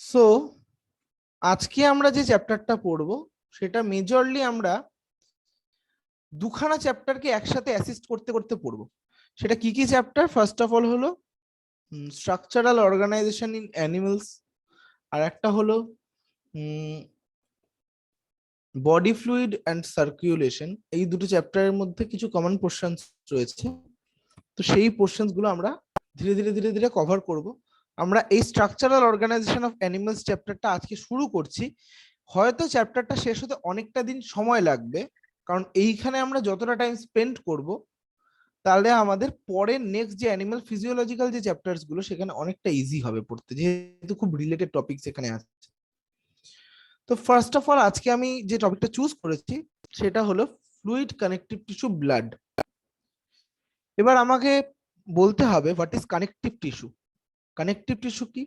So আজকে আমরা যে চ্যাপ্টারটা পড়বো সেটা মেজরলি আমরা দুখানা চ্যাপ্টারকে একসাথে অ্যাসিস্ট করতে করতে পড়বো। সেটা কি কি চ্যাপ্টার? ফার্স্ট অফ অল হলো স্ট্রাকচারাল অর্গানাইজেশন ইন অ্যানিমালস, আর একটা হলো বডি ফ্লুইড অ্যান্ড সার্কুলেশন। এই দুটো চ্যাপ্টারের মধ্যে কিছু কমন পোর্শনস রয়েছে, তো সেই পোর্শনস গুলো আমরা ধীরে ধীরে ধীরে ধীরে কভার করব। আমরা এই স্ট্রাকচারাল অর্গানাইজেশন অফ অ্যানিমালস চ্যাপ্টারটা আজকে শুরু করছি। হয়তো চ্যাপ্টারটা শেষ হতে অনেকটা দিন সময় লাগবে, কারণ এইখানে আমরা যতটা টাইম স্পেন্ড করব তাহলে আমাদের পরের নেক্সট যে অ্যানিমাল ফিজিওলজিক্যাল যে চ্যাপ্টার্স গুলো সেখানে অনেকটা ইজি হবে পড়তে, যেহেতু খুব রিলেটেড টপিকস এখানে আছে। তো ফার্স্ট অফ অল আজকে আমি যে টপিকটা চুজ করেছি সেটা হলো ফ্লুইড কানেকটিভ টিস্যু, ব্লাড। এবার আমাকে বলতে হবে what is connective tissue. Connective tissue কি?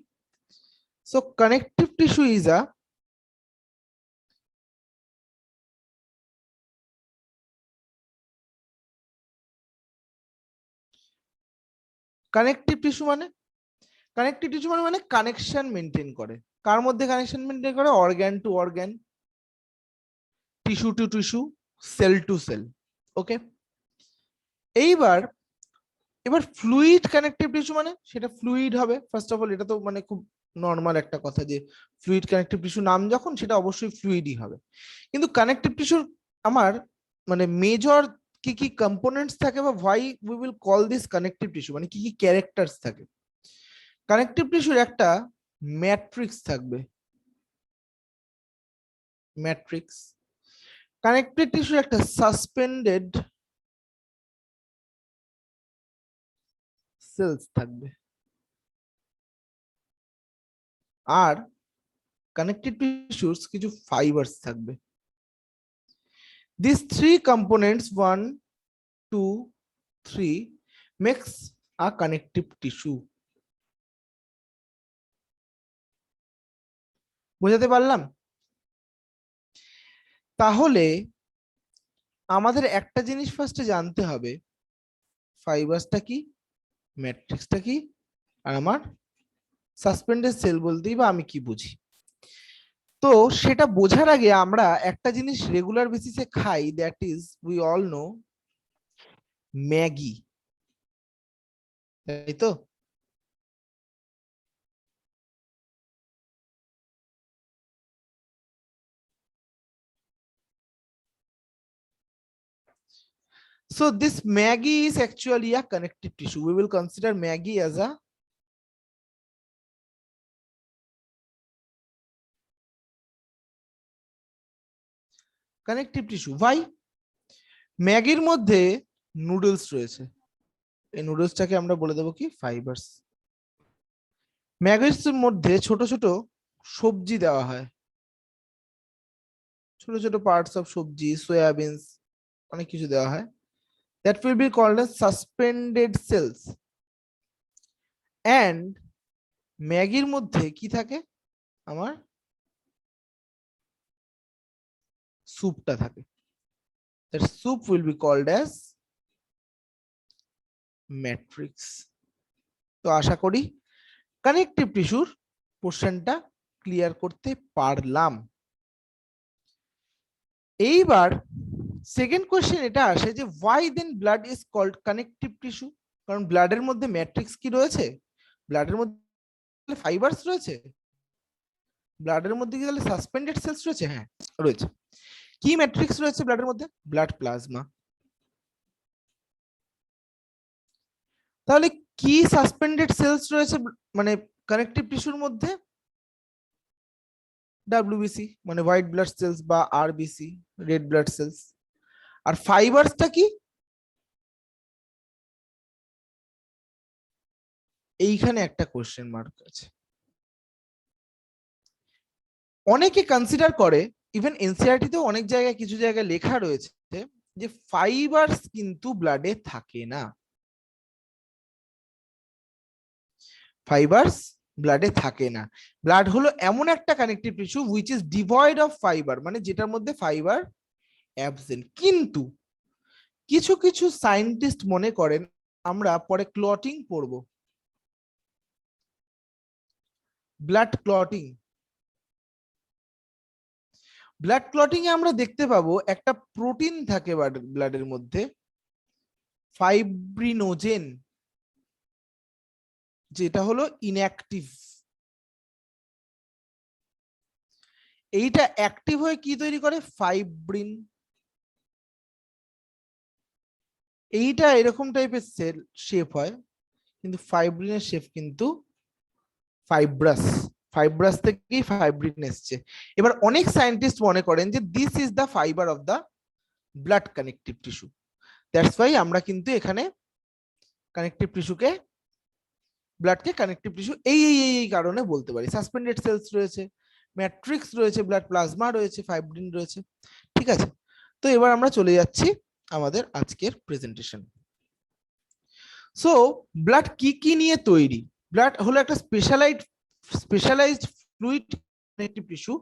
So connective tissue is a connective tissue মানে কানেকটিভ টিস্যু মানে কানেকশন মেনটেন করে। কার মধ্যে কানেকশন মেনটেন করে? Organ to organ, tissue to tissue, cell to cell. Okay, এইবার এবার ফ্লুইড কানেকটিভ টিস্যু মানে সেটা ফ্লুইড হবে। ফার্স্ট অফ অল এটা তো মানে খুব নর্মাল একটা কথা যে ফ্লুইড কানেকটিভ টিস্যু নাম যখন, সেটা অবশ্যই ফ্লুইডই হবে। কিন্তু কানেকটিভ টিস্যুর আমার মানে মেজর কি কি কম্পোনেন্টস থাকে, বা why we will call this connective tissue, মানে কি কি ক্যারেক্টার্স থাকে। কানেকটিভ টিস্যুর একটা ম্যাট্রিক্স থাকবে, ম্যাট্রিক্স। কানেকটিভ টিস্যুর একটা সাসপেন্ডেড সেলস থাকবে, আর কানেকটিভ টিস্যুর কিছু ফাইবারস থাকবে। These three components, 1, 2, 3, makes a connective tissue. বোঝাতে পারলাম? তাহলে আমাদের একটা জিনিস ফার্স্টে জানতে হবে, ফাইবারসটা কি, ম্যাট্রিক্সটা কি, আর আমার সাসপেন্ডেড সেল বলতেই বা আমি কি বুঝি। তো সেটা বোঝার আগে আমরা একটা জিনিস রেগুলার বেসিসে খাই, that is we all know Maggi, তাই তো? So this Maggie is actually a connective tissue. We will consider Maggie as a connective tissue. Why? ম্যাগির মধ্যে নুডলস রয়েছে, এই নুডলসটাকে আমরা বলে দেবো কি? ফাইবারস। ম্যাগির মধ্যে ছোট ছোট সবজি দেওয়া হয়, ছোট ছোট পার্টস অফ সবজি, সয়াবিনস, অনেক কিছু দেওয়া হয়। That will be called as suspended cells. And ম্যাগির মধ্যে কি থাকে? আমার স্যুপটা থাকে। That soup will be called as matrix. তো আশা করি কানেকটিভ টিস্যুর পোর্শনটা ক্লিয়ার করতে পারলাম। এইবার সেকেন্ড কোশ্চেন এটা আসে যে why then blood is called connective tissue? কারণ ব্লাডের মধ্যে ম্যাট্রিক্স কি রয়েছে? ব্লাডের মধ্যে ফাইবারস রয়েছে? ব্লাডের মধ্যে কি তাহলে সাসপেন্ডেড সেলস রয়েছে? হ্যাঁ রয়েছে। কি ম্যাট্রিক্স রয়েছে ব্লাডের মধ্যে? Blood plasma. তাহলে কি সাসপেন্ডেড সেলস রয়েছে মানে কানেকটিভ টিস্যুর মধ্যে? ডাব্লিউবিসি মানে হোয়াইট ব্লাড সেলস, বা আরবিসি রেড ব্লাড সেলস। আর ফাইবারসটা কি? এইখানে একটা কোশ্চেন মার্ক আছে। অনেকে কনসিডার করে, ইভেন এনসিআরটি তেও অনেক জায়গায় কিছু জায়গায় লেখা রয়েছে যে ফাইবারস কিন্তু ব্লাডে থাকে না। ফাইবারস ব্লাডে থাকে না। ব্লাড হলো এমন একটা connective tissue which is devoid of fibre, মানে যেটার মধ্যে ফাইবার অ্যাবসেন্ট। কিন্তু কিছু কিছু সায়েন্টিস্ট মনে করেন, আমরা পরে ক্লটিং পড়ব, ব্লাড ক্লটিং, ব্লাড ক্লটিং এ আমরা দেখতে পাবো একটা প্রোটিন থাকে ব্লাডের মধ্যে, ফাইব্রিনোজেন, যেটা হলো ইনঅ্যাক্টিভ। এইটা অ্যাক্টিভ হয়ে কি তৈরি করে? ফাইব্রিন। এইটা এরকম টাইপের সেল শেপ হয়, কিন্তু ফাইব্রিনের শেপ কিন্তু ফাইব্রাস। ফাইব্রাস থেকেই ফাইব্রিন এসছে। এবার অনেক সায়েন্টিস্ট মনে করেন যে this is the fibre of the blood connective tissue. That's why আমরা কিন্তু এখানে কানেকটিভ টিস্যুকে, ব্লাডকে কানেকটিভ টিস্যু এই এই এই কারণে বলতে পারি। সাসপেন্ডেড সেলস রয়েছে, ম্যাট্রিক্স রয়েছে, ব্লাড প্লাজমা রয়েছে, ফাইব্রিন রয়েছে। ঠিক আছে, তো এবার আমরা চলে যাচ্ছি আমাদের আজকের প্রেজেন্টেশন। সো ব্লাড কি কি নিয়ে তৈরি? ব্লাড হলো একটা specialised fluid connective tissue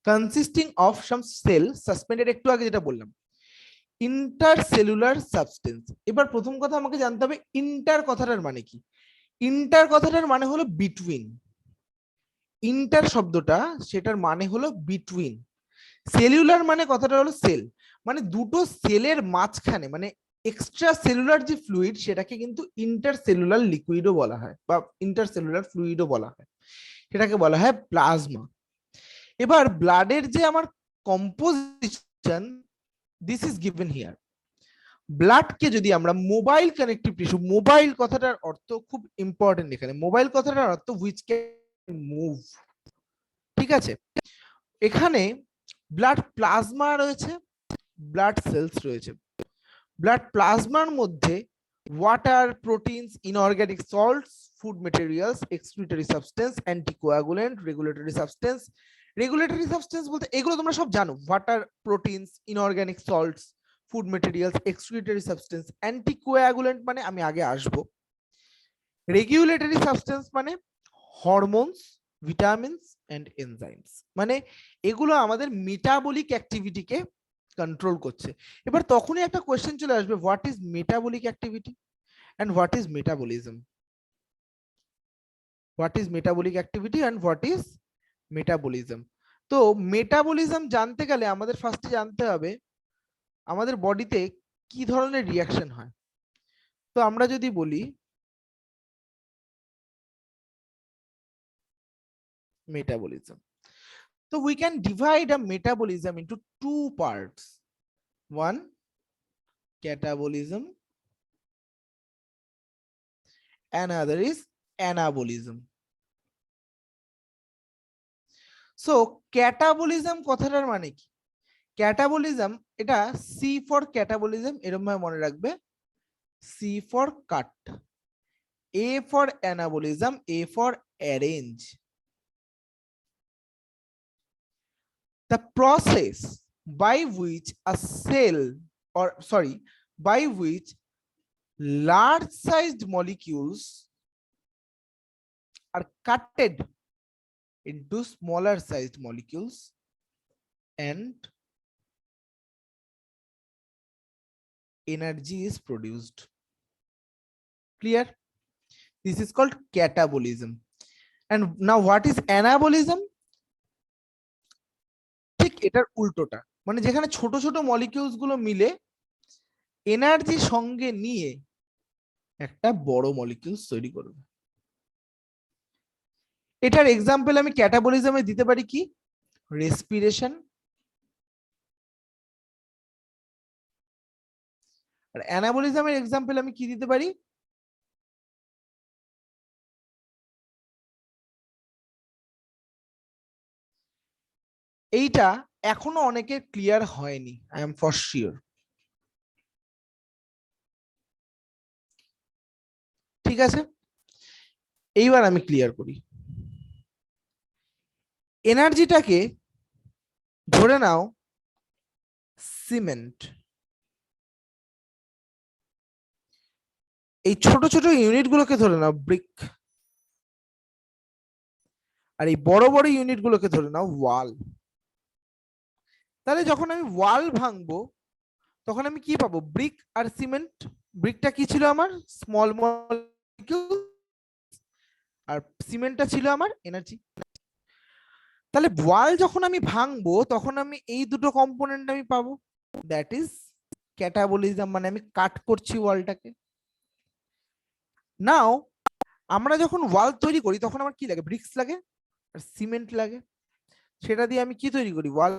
consisting of some cell suspended, একটু আগে যেটা বললাম, ইন্টারসেলুলার সাবস্টেন্স। এবার প্রথম কথা আমাকে জানতে হবে ইন্টার কথাটার মানে কি। ইন্টার কথাটার মানে হলো বিটুইন। ইন্টার শব্দটা, সেটার মানে হলো বিটুইন। সেলুলার মানে কথাটা হলো সেল, মানে দুটো সেলের মাঝখানে, মানে এক্সট্রা সেলুলার যে ফ্লুইড সেটাকে কিন্তু ইন্টারসেলুলার লিকুইডও বলা হয়, বা ইন্টারসেলুলার ফ্লুইডও বলা হয়, সেটাকে বলা হয় প্লাজমা। এবার ব্লাডের যে আমার composition, this is given here. ব্লাডকে যদি আমরা মোবাইল কানেকটিভ টিস্যু, মোবাইল কথাটার অর্থ খুব ইম্পর্টেন্ট এখানে, মোবাইল কথাটার অর্থ হুইচ ক্যান মুভ। ঠিক আছে, এখানে ব্লাড প্লাজমা রয়েছে, ব্লাড সেলস রয়েছে। ব্লাড প্লাজমার মধ্যে water, proteins, inorganic salts, food materials, excretory substance, anticoagulant, regulatory substance. Regulatory substance বলতে এগুলো তোমরা সব জানো, water, proteins, inorganic salts, food materials, excretory substance. Anticoagulant মানে আমি আগে আসবো। রেগুলেটরি সাবস্টেন্স মানে হরমোনস, ভিটামিনস এন্ড এনজাইমস, মানে এগুলো আমাদের মেটাবলিক অ্যাক্টিভিটিকে কন্ট্রোল করছে। এবার তখনই একটা কোয়েশ্চেন চলে আসবে, what is metabolic activity and what is metabolism? What is metabolic activity and what is metabolism? তো মেটাবলিজম জানতে গেলে আমাদের ফার্স্টে জানতে হবে আমাদের বডিতে কি ধরনের রিয়াকশন হয়। তো আমরা যদি বলি metabolism, so we can divide a metabolism into two parts. One, catabolism, another is anabolism. So catabolism কথাটার মানে কি? ক্যাটাবলিজম, এটা সি ফর ক্যাটাবলিজম এরকম ভাবে মনে রাখবে, C for cut, A for anabolism, A for arrange. The process by which a cell, or sorry, by which large sized molecules are cutted into smaller sized molecules and energy is produced. Clear? This is called catabolism. And now what is anabolism? ঠিক এটার উল্টোটা, মানে যেখানে ছোট ছোট molecules গুলো মিলে energy সঙ্গে নিয়ে একটা বড় মলিকিউলস তৈরি করবে। এটার এক্সাম্পল আমি ক্যাটাবলিজমে দিতে পারি কি? রেসপিরেশন। আর অ্যানাবলিজমের এক্সাম্পল আমি কি দিতে পারি? এইটা এখনো অনেকের ক্লিয়ার হয়নি, আই এম ফর শিওর। ঠিক আছে, এইবার আমি ক্লিয়ার করি। এনার্জিটাকে ধরে নাও সিমেন্ট, এই ছোট ছোট ইউনিট গুলোকে ধরে নাও ব্রিক, আর এই বড় বড় ইউনিট গুলোকে ধরে নাও ওয়াল। তাহলে যখন আমি ওয়াল ভাঙবো তখন আমি কি পাবো? ব্রিক আর সিমেন্ট। ব্রিকটা কি ছিল আমার? স্মল মলিকিউল, আর সিমেন্টটা ছিল আমার এনার্জি। তাহলে ওয়াল যখন আমি ভাঙবো তখন আমি এই দুটো কম্পোনেন্ট আমি পাবো, দ্যাট ইজ ক্যাটাবলিজম, মানে আমি কাট করছি ওয়ালটাকে। নাও আমরা যখন ওয়াল তৈরি করি তখন আমার কি লাগে, ব্রিক্স লাগে আর সিমেন্ট লাগে, সেটা দিয়ে আমি কি তৈরি করি, ওয়াল।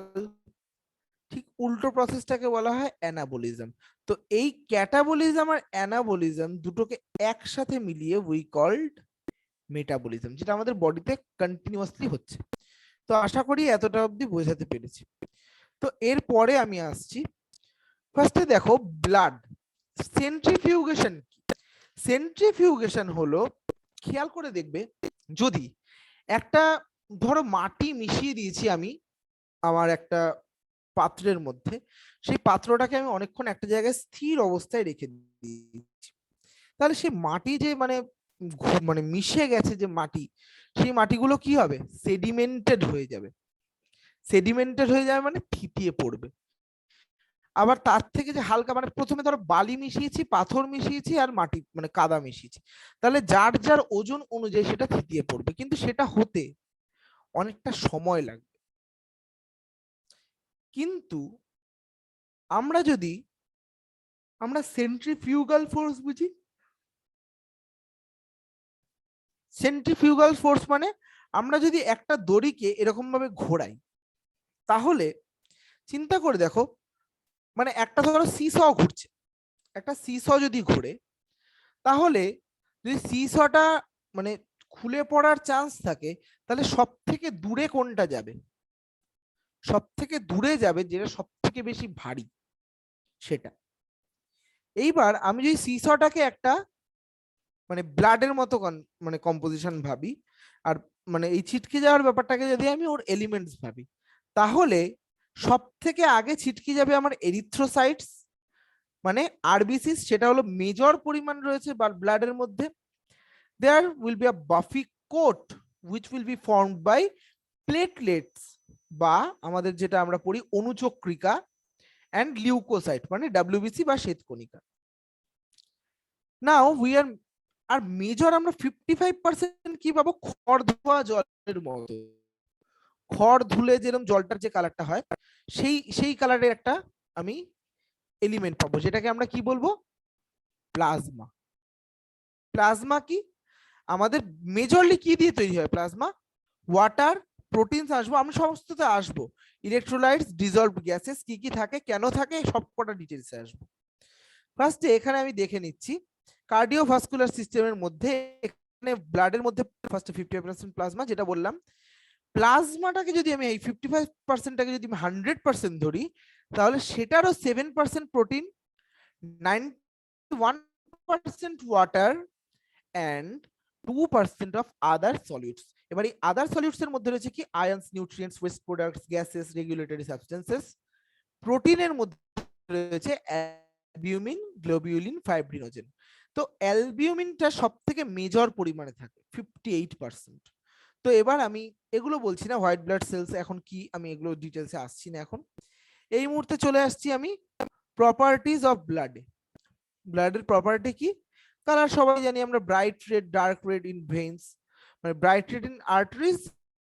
ঠিক উল্টো প্রসেসটাকে বলা হয় অ্যানাবলিজম। তো এই ক্যাটাবলিজম আর অ্যানাবলিজম দুটোকে একসাথে মিলিয়ে উই কল্ড মেটাবলিজম, যেটা আমাদের বডিতে কন্টিনিউয়াসলি হচ্ছে। তো আশা করি এতটা অবধি বোঝাতে পেরেছি। তো এরপরে আমি আসছি, ফার্স্টে দেখো ব্লাড সেন্ট্রিফিউগেশন। সেন্ট্রিফিউগেশন হলো, খেয়াল করে দেখবে, যদি একটা ধরো মাটি মিশিয়ে দিয়েছি আমি আমার একটা পাত্রের মধ্যে, সেই পাত্রটাকে আমি অনেকক্ষণ একটা জায়গায় স্থির অবস্থায় রেখে দিয়েছি, তাহলে সেই মাটি যে মানে মানে মিশে গেছে যে মাটি, সেই মাটিগুলো কি হবে, সেডিমেন্টেড হয়ে যাবে। সেডিমেন্টেড হয়ে যাবে মানে থিতিয়ে পড়বে। আবার তার থেকে যে হালকা, মানে প্রথমে ধরো বালি মিশিয়েছি, পাথর মিশিয়েছি আর মাটি মানে কাদা মিশিয়েছি, তাহলে যার যার ওজন অনুযায়ী সেটা থিতিয়ে পড়বে, কিন্তু সেটা হতে অনেকটা সময় লাগবে। কিন্তু আমরা সেন্ট্রিফিউগাল ফোর্স বুঝি। সেন্ট্রিফিউগাল ফোর্স মানে আমরা যদি একটা দড়িকে এরকম ভাবে ঘোরাই, তাহলে চিন্তা করে দেখো, মানে একটা ধরো সিস ঘুরছে, একটা সিস যদি ঘুরে, তাহলে যদি সিসটা মানে খুলে পড়ার চান্স থাকে, তাহলে সব থেকে দূরে কোনটা যাবে, সব থেকে দূরে যাবে যেটা সব থেকে বেশি ভারী সেটা। এইবার আমি যদি সিসটাকে একটা মানে ব্লাডের মতো মানে কম্পোজিশন ভাবি, আর মানে এই ছিটকে যাওয়ার ব্যাপারটাকে যদি আমি ওর এলিমেন্টস ভাবি, তাহলে সব থেকে আগে ছিটকে যাবে আমার এরিথ্রোসাইটস, মানে আরবিসিস, সেটা হলো মেজর পরিমাণ রয়েছে ব্লাডের মধ্যে। there will be a buffy coat which will be formed by platelets, বা আমাদের যেটা আমরা পড়ি অনুচক্রিকা, and লিউকোসাইট মানে ডাব্লিউবিসি বা শ্বেতকণিকা। Now we are R major আমরা 55% কি পাবো, খড় ধোয়া জলের মতো, খড় ধুলে যেরকম জলটার যে কালারটা হয়, সেই সেই কালারের একটা আমি এলিমেন্ট পাবো, যেটাকে আমরা কি বলবো, প্লাজমা। প্লাজমা কি, আমাদের মেজরলি কি দিয়ে তৈরি হয় প্লাজমা, ওয়াটার, প্রোটিনস আসবো, আমি সমস্ততে আসবো, ইলেকট্রোলাইটস, ডিজলভড গ্যাসেস কি কি থাকে, কেন থাকে, সবকটা ডিটেলসে আসবো। ফার্স্টে এখানে আমি দেখে নিচ্ছি কার্ডিওভাস্কুলার সিস্টেমের মধ্যে, এখানে ব্লাডের মধ্যে ফার্স্টে 55% প্লাজমা, যেটা বললাম। প্লাজমাটাকে যদি আমি এই 55%টাকে যদি আমি 100% ধরি, তাহলে সেটারও 7% protein, 91% water and 2% of other সলিউটস। এবার এই আদার সলিউটস এর মধ্যে রয়েছে কি, আয়ন্স, nutrients, West products, gases, regulatory substances. প্রোটিনের মধ্যে রয়েছে অ্যালবিউমিন, গ্লোবিউলিন, ফাইব্রিনোজেন। তো অ্যালবিউমিনটা সব থেকে মেজর পরিমাণে থাকে 58%। তো এবার আমি এগুলো বলছি না, হোয়াইট ব্লাড সেলস এখন কি, আমি এগুলো ডিটেলসে আসছি না এখন। এই মুহূর্তে চলে আসছি আমি প্রপার্টিজ অফ ব্লাড। ব্লাডের প্রপার্টি কি, কালার সবাই জানি আমরা, bright red, dark red in veins, মানে bright red in arteries,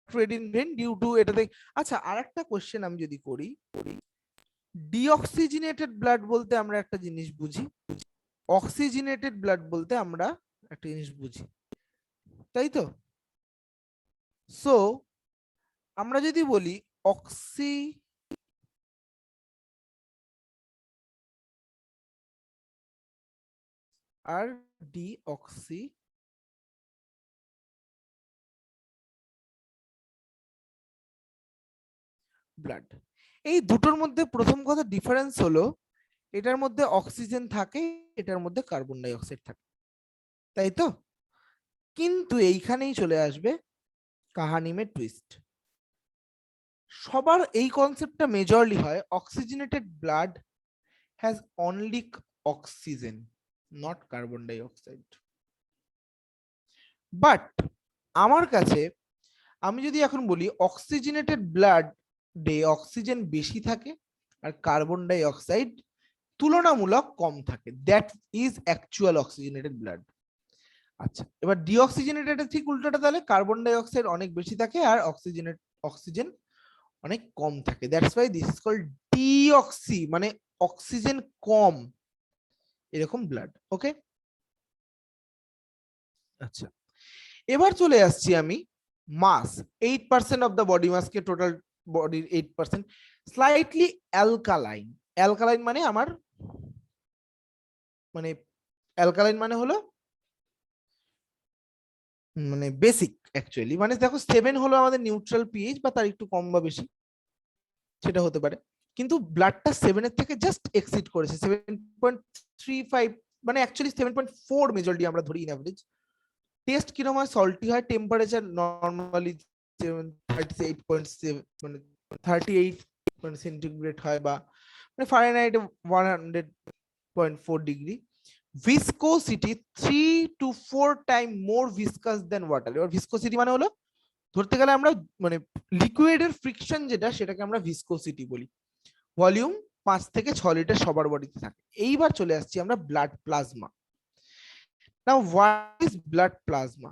red in vein due to এটাতে। আচ্ছা, আরেকটা কোশ্চেন আমি যদি করি, ডিঅক্সিজেনেটেড ব্লাড বলতে আমরা একটা জিনিস বুঝি, অক্সিজেনেটেড ব্লাড বলতে আমরা একটা জিনিস বুঝি, তাই তো? সো আমরা যদি বলি অক্সি আর ডিঅক্সি ব্লাড, এই দুটোর মধ্যে প্রথম কথা ডিফারেন্স হলো, এটার মধ্যে অক্সিজেন থাকে, এটার মধ্যে কার্বন ডাই অক্সাইড থাকে, তাই তো? কিন্তু এইখানেই চলে আসবে কাহানি মে টুইস্ট। সবার এই কনসেপ্টটা মেজরলি হয়, oxygenated blood has only oxygen, not carbon dioxide. But আমার কাছে, আমি যদি এখন বলি অক্সিজেনেটেড ব্লাড ডে অক্সিজেন বেশি থাকে আর কার্বন ডাই অক্সাইড তুলনামূলক কম থাকে, that is actual oxygenated blood. আচ্ছা, এবার ডিঅক্সিজেনেটেড ঠিক উল্টোটা, তাহলে কার্বন ডাই অক্সাইড অনেক বেশি থাকে আর অক্সিজেন অনেক কম থাকে, that's why this is called deoxy, মানে অক্সিজেন কম এরকম ব্লাড। ওকে, আচ্ছা এবার চলে আসছি আমি মাস, 8% অফ দ্য বডি মাসকে, টোটাল বডির 8%, স্লাইটলি অ্যালকালাইন। অ্যালকালাইন মানে আমার মানে অ্যালকালাইন মানে হলো মানে বেসিক অ্যাকচুয়ালি, মানে দেখো 7 হলো আমাদের নিউট্রাল পিএইচ বা তার একটু কম বা বেশি সেটা হতে পারে, কিন্তু ব্লাডটা 7 এর থেকে জাস্ট এক্সিড করেছে, 7.35, মানে অ্যাকচুয়ালি 7.4 মেজরিটি আমরা ধরি ইন অ্যাভারেজ। টেস্ট কিরকম হয়, সল্টি হয়, টেম্পারেচার নর্মালি 38.7 মানে 38 মানে সেন্টিগ্রেড হয়, বা মানে Fahrenheit 100.4 degree. Viscosity 3 to 4 time more viscous than water. এবার ভিসকোসিটি মানে হলো ধরতে গেলে আমরা মানে লিকুইডের ফ্রিকশন যেটা সেটাকে আমরা ভিসকোসিটি বলি। ভলিউম 5 থেকে 6 লিটার সবার বডিতে থাকে। এইবার চলে আসছি আমরা blood plasma. Now what is blood plasma?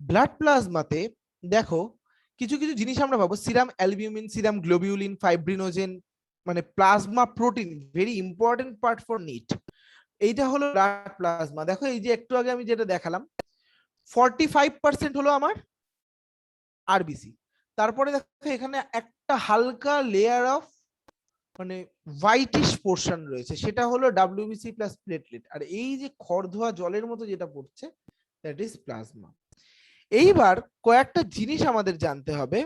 Blood প্লাজমাতে দেখো কিছু কিছু জিনিস আমরা পাবো, serum albumin, serum globulin, fibrinogen, মানে plasma protein, very important part for neat. এইটা হলো ব্লাড প্লাজমা। দেখো এই যে একটু আগে আমি যেটা দেখালাম 45% হলো আমার আরবিসি, তারপরে দেখো এখানে একটা হালকা লেয়ার অফ মানে হোয়াইটিশ পোর্শন রয়েছে, সেটা হলো ডাব্লিউবিসি প্লাস প্লেটলেট, আর এই যে খড়ধোয়া জলের মতো যেটা পড়ছে দ্যাট ইজ প্লাজমা। এইবার কয়েকটা জিনিস আমাদের জানতে হবে,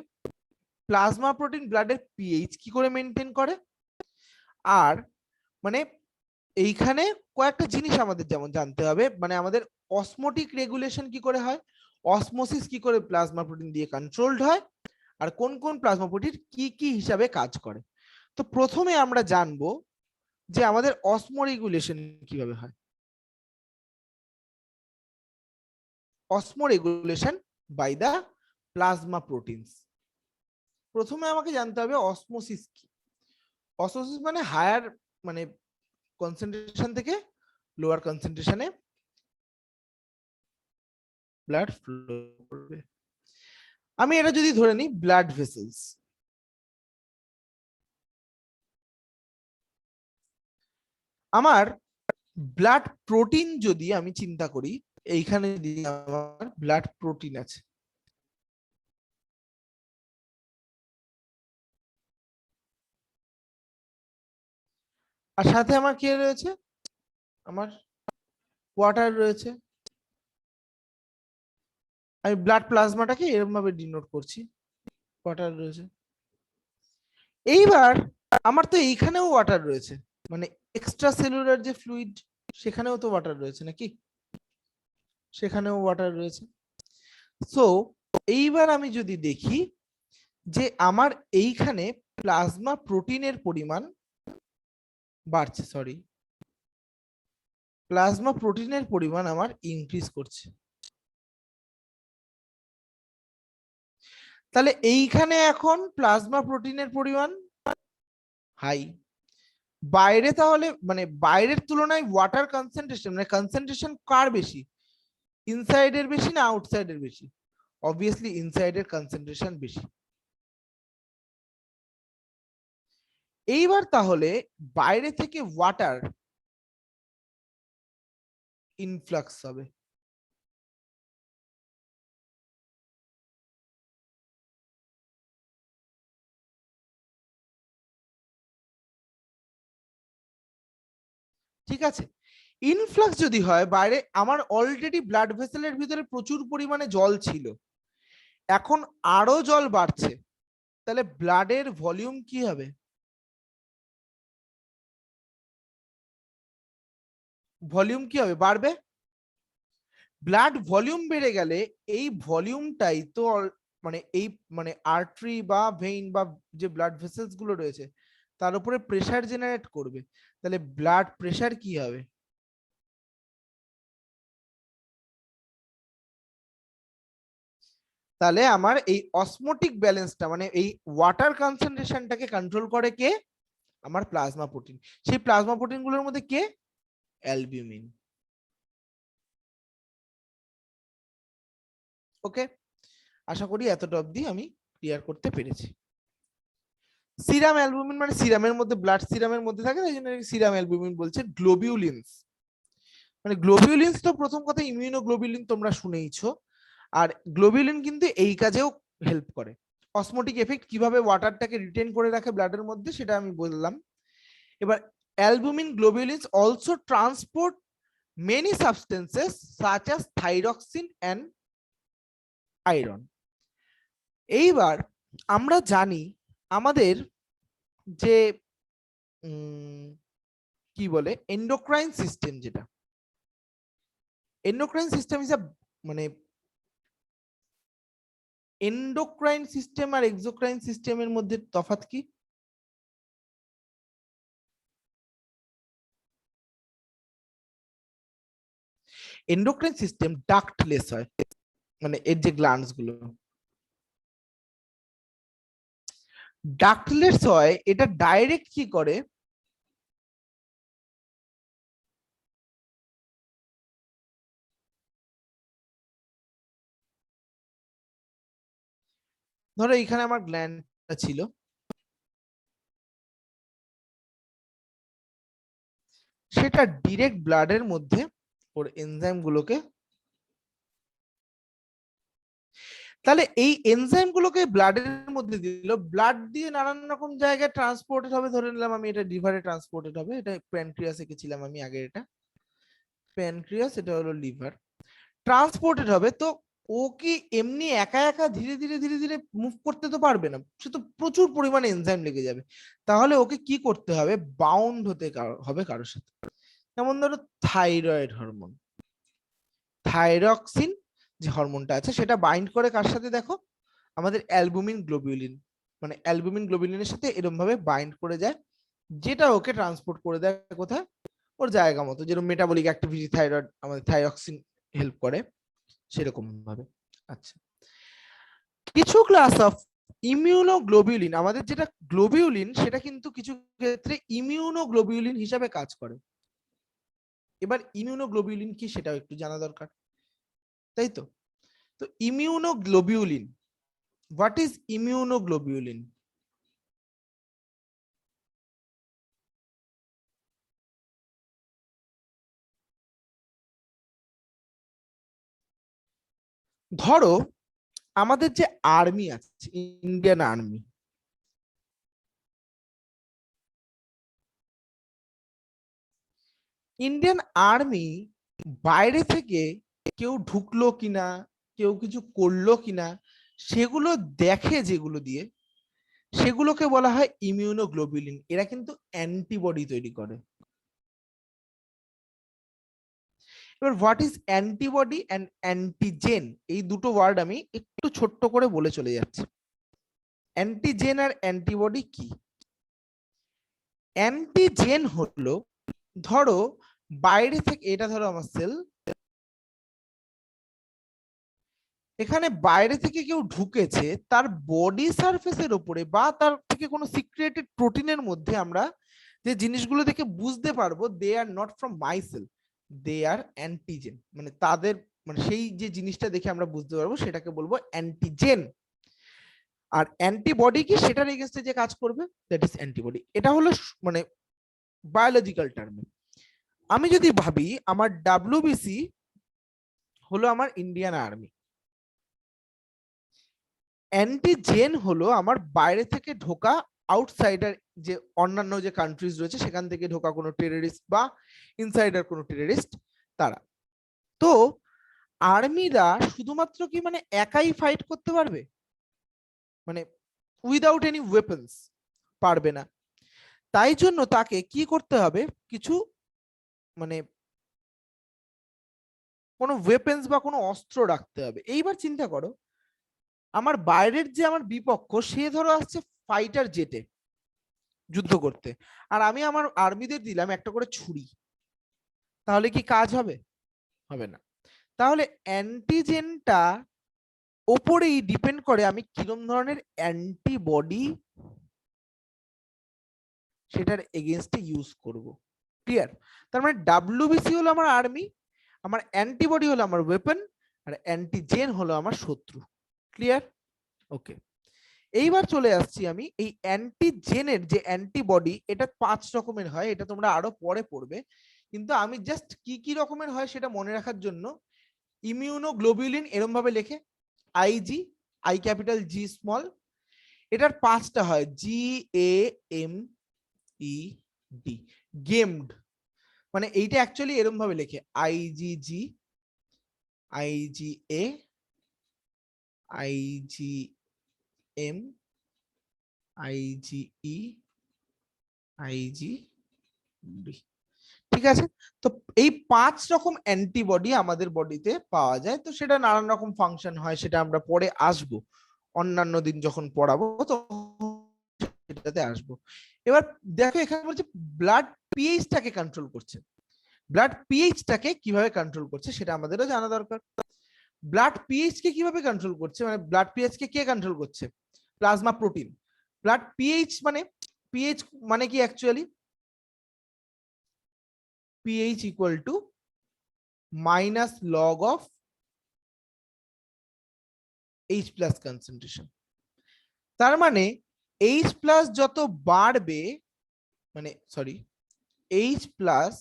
প্লাজমা প্রোটিন ব্লাডের পিএইচ কি করে মেনটেন করে, আর মানে এইখানে কয়েকটা জিনিস আমাদের যেমন জানতে হবে, মানে আমাদের অসমোটিক রেগুলেশন কি করে হয়, অসমোসিস কি করে প্লাজমা প্রোটিন দিয়ে কন্ট্রোলড হয়, আর কোন কোন প্লাজমা প্রোটিন কি কি হিসাবে কাজ করে। তো প্রথমে আমরা জানবো যে আমাদের অসমো রেগুলেশন কিভাবে হয়। Osmoregulation by the plasma proteins. প্রথমে আমাকে জানতে হবে অসমোসিস কি। অসমোসিস মানে হায়ার মানে কনসেন্ট্রেশন থেকে লোয়ার কনসেন্ট্রেশনে ব্লাড ফ্লো করবে। আমি এটা যদি ধরে নিই ব্লাড ভেসেলস, আমার ব্লাড প্রোটিন যদি আমি চিন্তা করি, এইখানে যদি আমার ব্লাড প্রোটিন আছে, আর সাথে আমার কি রয়েছে, আমার ওয়াটার রয়েছে, আমি ব্লাড প্লাজমাটাকে এরকম ভাবে ডিনোট করছি, ওয়াটার রয়েছে। এইবার আমার তো এইখানেও ওয়াটার রয়েছে, মানে এক্সট্রা সেলুলার যে ফ্লুইড সেখানেও তো ওয়াটার রয়েছে নাকি, সেখানেও ওয়াটার রয়েছে। সো এইবার আমি যদি দেখি যে আমার এইখানে প্লাজমা প্রোটিনের পরিমাণ বাড়ছে, সরি প্লাজমা প্রোটিনের পরিমাণ আমার ইনক্রিজ করছে, তাহলে এইখানে এখন প্লাজমা প্রোটিনের পরিমাণ হাই। বাইরে তাহলে মানে বাইরের তুলনায় ওয়াটার কনসেন্ট্রেশন মানে কনসেন্ট্রেশন কার বেশি, ইনসাইডের বেশি না আউটসাইডের বেশি? অবভিয়াসলি ইনসাইডের কনসেন্ট্রেশন বেশি। এইবার তাহলে বাইরে থেকে ওয়াটার ইনফ্লাক্স হবে, ঠিক আছে। ইনফ্লাক্স যদি হয় বাইরে, আমার অলরেডি ব্লাড ভেসেলের ভিতরে প্রচুর পরিমাণে জল ছিল, এখন আরো জল বাড়ছে, তাহলে ব্লাডের ভলিউম কি হবে, ভলিউম কি হবে, বাড়বে। ব্লাড ভলিউম বেড়ে গেলে এই ভলিউমটাই তো মানে এই মানে আর্টারি বা ভেইন বা যে ব্লাড ভেসেলস গুলো রয়েছে তার উপরে প্রেসার জেনারেট করবে, তাহলে ব্লাড প্রেসার কি হবে, তাহলে আমার এই অসমোটিক ব্যালেন্সটা মানে এই ওয়াটার কনসেন্ট্রেশনটাকে কন্ট্রোল করে কে, আমার প্লাজমা প্রোটিন। সেই প্লাজমা প্রোটিন গুলোর মধ্যে কে, অ্যালবিউমিন। ওকে, আশা করি এতটা অবধি আমি ক্লিয়ার করতে পেরেছি। সিরাম অ্যালবুমিন মানে সিরামের মধ্যে, ব্লাড সিরামের মধ্যে থাকে, তাই জন্য সিরাম অ্যালবুমিন বলছে। গ্লোবিউলিনস মানে গ্লোবিউলিনস তো প্রথম কথা ইমিউনোগ্লোবিউলিন তোমরা শুনেইছো, আর গ্লোবিউলিন কিন্তু এই কাজেও হেল্প করে। অসমোটিক এফেক্ট, কিভাবে ওয়াটারটাকে রিটেন করে রাখে ব্লাডের মধ্যে, সেটা আমি বললাম। এবার albumin globulins also transport many substances such as thyroxine and iron. এইবার আমরা জানি আমাদের যে কি বলে এন্ডোক্রাইন সিস্টেম, যেটা এন্ডোক্রাইন সিস্টেম ইজ মানে এন্ডোক্রাইন সিস্টেম আর এক্সোক্রাইন সিস্টেমের মধ্যে তফাৎ কি? এন্ডোক্রাইন সিস্টেম ডাক্টলেস হয়, মানে এর যে গ্ল্যান্ডস গুলো ডাক্টলেস হয়, এটা ডাইরেক্ট কি করে, ধরো এখানে আমার গ্ল্যান্ডটা ছিল, সেটা ডিরেক্ট ব্লাডের মধ্যে ওর এনজাইম গুলোকে, তাহলে এই এনজাইম গুলোকে ব্লাডের মধ্যে দিল, ব্লাড দিয়ে নানান রকম জায়গায় ট্রান্সপোর্টেড হবে। ধরে নিলাম আমি এটা লিভারে ট্রান্সপোর্টেড হবে, এটা প্যানক্রিয়াসে গেছিলাম আমি আগে, এটা প্যানক্রিয়াস, এটা হলো লিভার, ট্রান্সপোর্টেড হবে। তো ও কি এমনি একা একা ধীরে ধীরে ধীরে ধীরে মুভ করতে তো পারবে না, সে তো প্রচুর পরিমাণে এনজাইম লেগে যাবে। তাহলে ওকে কি করতে হবে, বাউন্ড হতে হবে কারোর সাথে। যেমন ধরো থাইরয়েড হরমোন, থাইরক্সিন যে হরমোনটা আছে সেটা বাইন্ড করে কার সাথে, দেখো আমাদের অ্যালবুমিন গ্লোবিউলিন, মানে অ্যালবুমিন গ্লোবিউলিনের সাথে এরকম ভাবে বাইন্ড করে যায়, যেটা ওকে ট্রান্সপোর্ট করে দেয় কোথায়, ওর জায়গা মতো। যেরকম মেটাবলিক অ্যাক্টিভিটি থাইরয়েড আমাদের থাইরক্সিন হেল্প করে, সেরকম ভাবে। আচ্ছা, কিছু ক্লাস অফ ইমিউনোগ্লোবিউলিন, আমাদের যেটা গ্লোবিউলিন সেটা কিন্তু কিছু ক্ষেত্রে ইমিউনোগ্লোবিউলিন হিসাবে কাজ করে। এবার ইমিউনোগ্লোবিউলিন কি সেটাও একটু জানা দরকার, তাই তো? তো ইমিউনোগ্লোবিউলিন, হোয়াট ইজ ইমিউনোগ্লোবিউলিন? ধরো আমাদের যে আর্মি আছে, ইন্ডিয়ান আর্মি, ইন্ডিয়ান আর্মি বাইরে থেকে কেউ ঢুকলো কিনা, কেউ কিছু করলো কিনা, সেগুলো দেখে, যেগুলো দিয়ে, সেগুলোকে বলা হয় ইমিউনোগ্লোবিউলিন। এরা কিন্তু অ্যান্টিবডি তৈরি করে। এবার what is antibody and antigen, এই দুটো ওয়ার্ড আমি একটু ছোট্ট করে বলে চলে যাচ্ছি। অ্যান্টিজেন আর অ্যান্টিবডি কি? অ্যান্টিজেন হলো, ধরো বাইরে থেকে, এটা ধরো আমার সেল, এখানে বাইরে থেকে কেউ ঢুকেছে, তার বডি সারফেসের উপরে বা তার থেকে কোনো সিক্রেটেড প্রোটিনের মধ্যে আমরা যে জিনিসগুলো দেখে বুঝতে পারবো they are not from my cell, they are antigen, মানে তাদের, মানে সেই যে জিনিসটা দেখে আমরা বুঝতে পারবো সেটাকে বলবো অ্যান্টিজেন। আর অ্যান্টিবডি কি, সেটার এগেইনস্টে যে কাজ করবে, দ্যাট ইজ অ্যান্টিবডি। এটা হলো মানে বায়োলজিক্যাল টার্মে। আমি যদি ভাবি আমার ডাব্লিউবিসি হলো আমার ইন্ডিয়ান আর্মি, অ্যান্টিজেন হলো আমার বাইরে থেকে ঢোকা আউটসাইডার, যে অন্যান্য যে কান্ট্রিজ রয়েছে সেখান থেকে ঢোকা কোনো টেররিস্ট বা ইনসাইডার কোনো টেররিস্ট, তারা। তো আর্মিরা শুধুমাত্র কি মানে একাই ফাইট করতে পারবে, মানে উইদাউট এনি ওয়েপন্স? পারবে না। তাই জন্য তাকে কি করতে হবে, কিছু মানে কোনো ওয়েপন্স বা কোনো অস্ত্র রাখতে হবে। এইবার চিন্তা করো, আমার বাইরের যে আমার বিপক্ষ, সে ধরো আসছে ফাইটার জেটে যুদ্ধ করতে, আর আমি আমার আর্মিদের দিলাম একটা করে ছুরি, তাহলে কি কাজ হবে? হবে না। তাহলে অ্যান্টিজেনটা ওপরেই ডিপেন্ড করে আমি কিরম ধরনের অ্যান্টিবডি সেটার এগেইনস্টে ইউজ করব। ক্লিয়ার? তার মানে ডাব্লিউবিসি হলো আমার আর্মি, আমার অ্যান্টিবডি হলো আমার ওয়েপন, আর অ্যান্টিজেন হলো আমার শত্রু। ক্লিয়ার? ওকে, এইবার চলে আসছি আমি এই অ্যান্টিজেনের যে অ্যান্টিবডি, এটা 5 রকমের হয়, এটা তোমরা আরো পরে পড়বে, কিন্তু আমি জাস্ট কি কি রকমের হয় সেটা মনে রাখার জন্য, ইমিউনোগ্লোবুলিন এরম ভাবে লেখে IG, I capital G small, এটার 5টা হয়, জি এ এম ই ডি, গেমড, মানে এইটা অ্যাকচুয়ালি এরম ভাবে লেখে আইজিজি, আইজিএ, আইজিএম, আইজিই, আইজিডি। ঠিক আছে? তো এই 5 রকম অ্যান্টিবডি আমাদের বডিতে পাওয়া যায়, তো সেটা নানান রকম ফাংশন হয়, সেটা আমরা পরে আসবো, অন্যান্য দিন যখন পড়াবো তখন সেটাতে আসবো। এবার দেখো এখানে বলছে ব্লাড পিএইচটাকে কন্ট্রোল করছে, ব্লাড পিএইচটাকে কিভাবে কন্ট্রোল করছে সেটা আমাদেরও জানা দরকার। ব্লাড পিএইচ কে কিভাবে কন্ট্রোল করছে, মানে ব্লাড পিএইচ কে কে কন্ট্রোল করছে? Plasma protein. ব্লাড পিএইচ মানে, পিএইচ মানে কি actually, pH equal to minus log of H plus concentration। তার মানে H plus যত বাড়বে, মানে সরি, H plus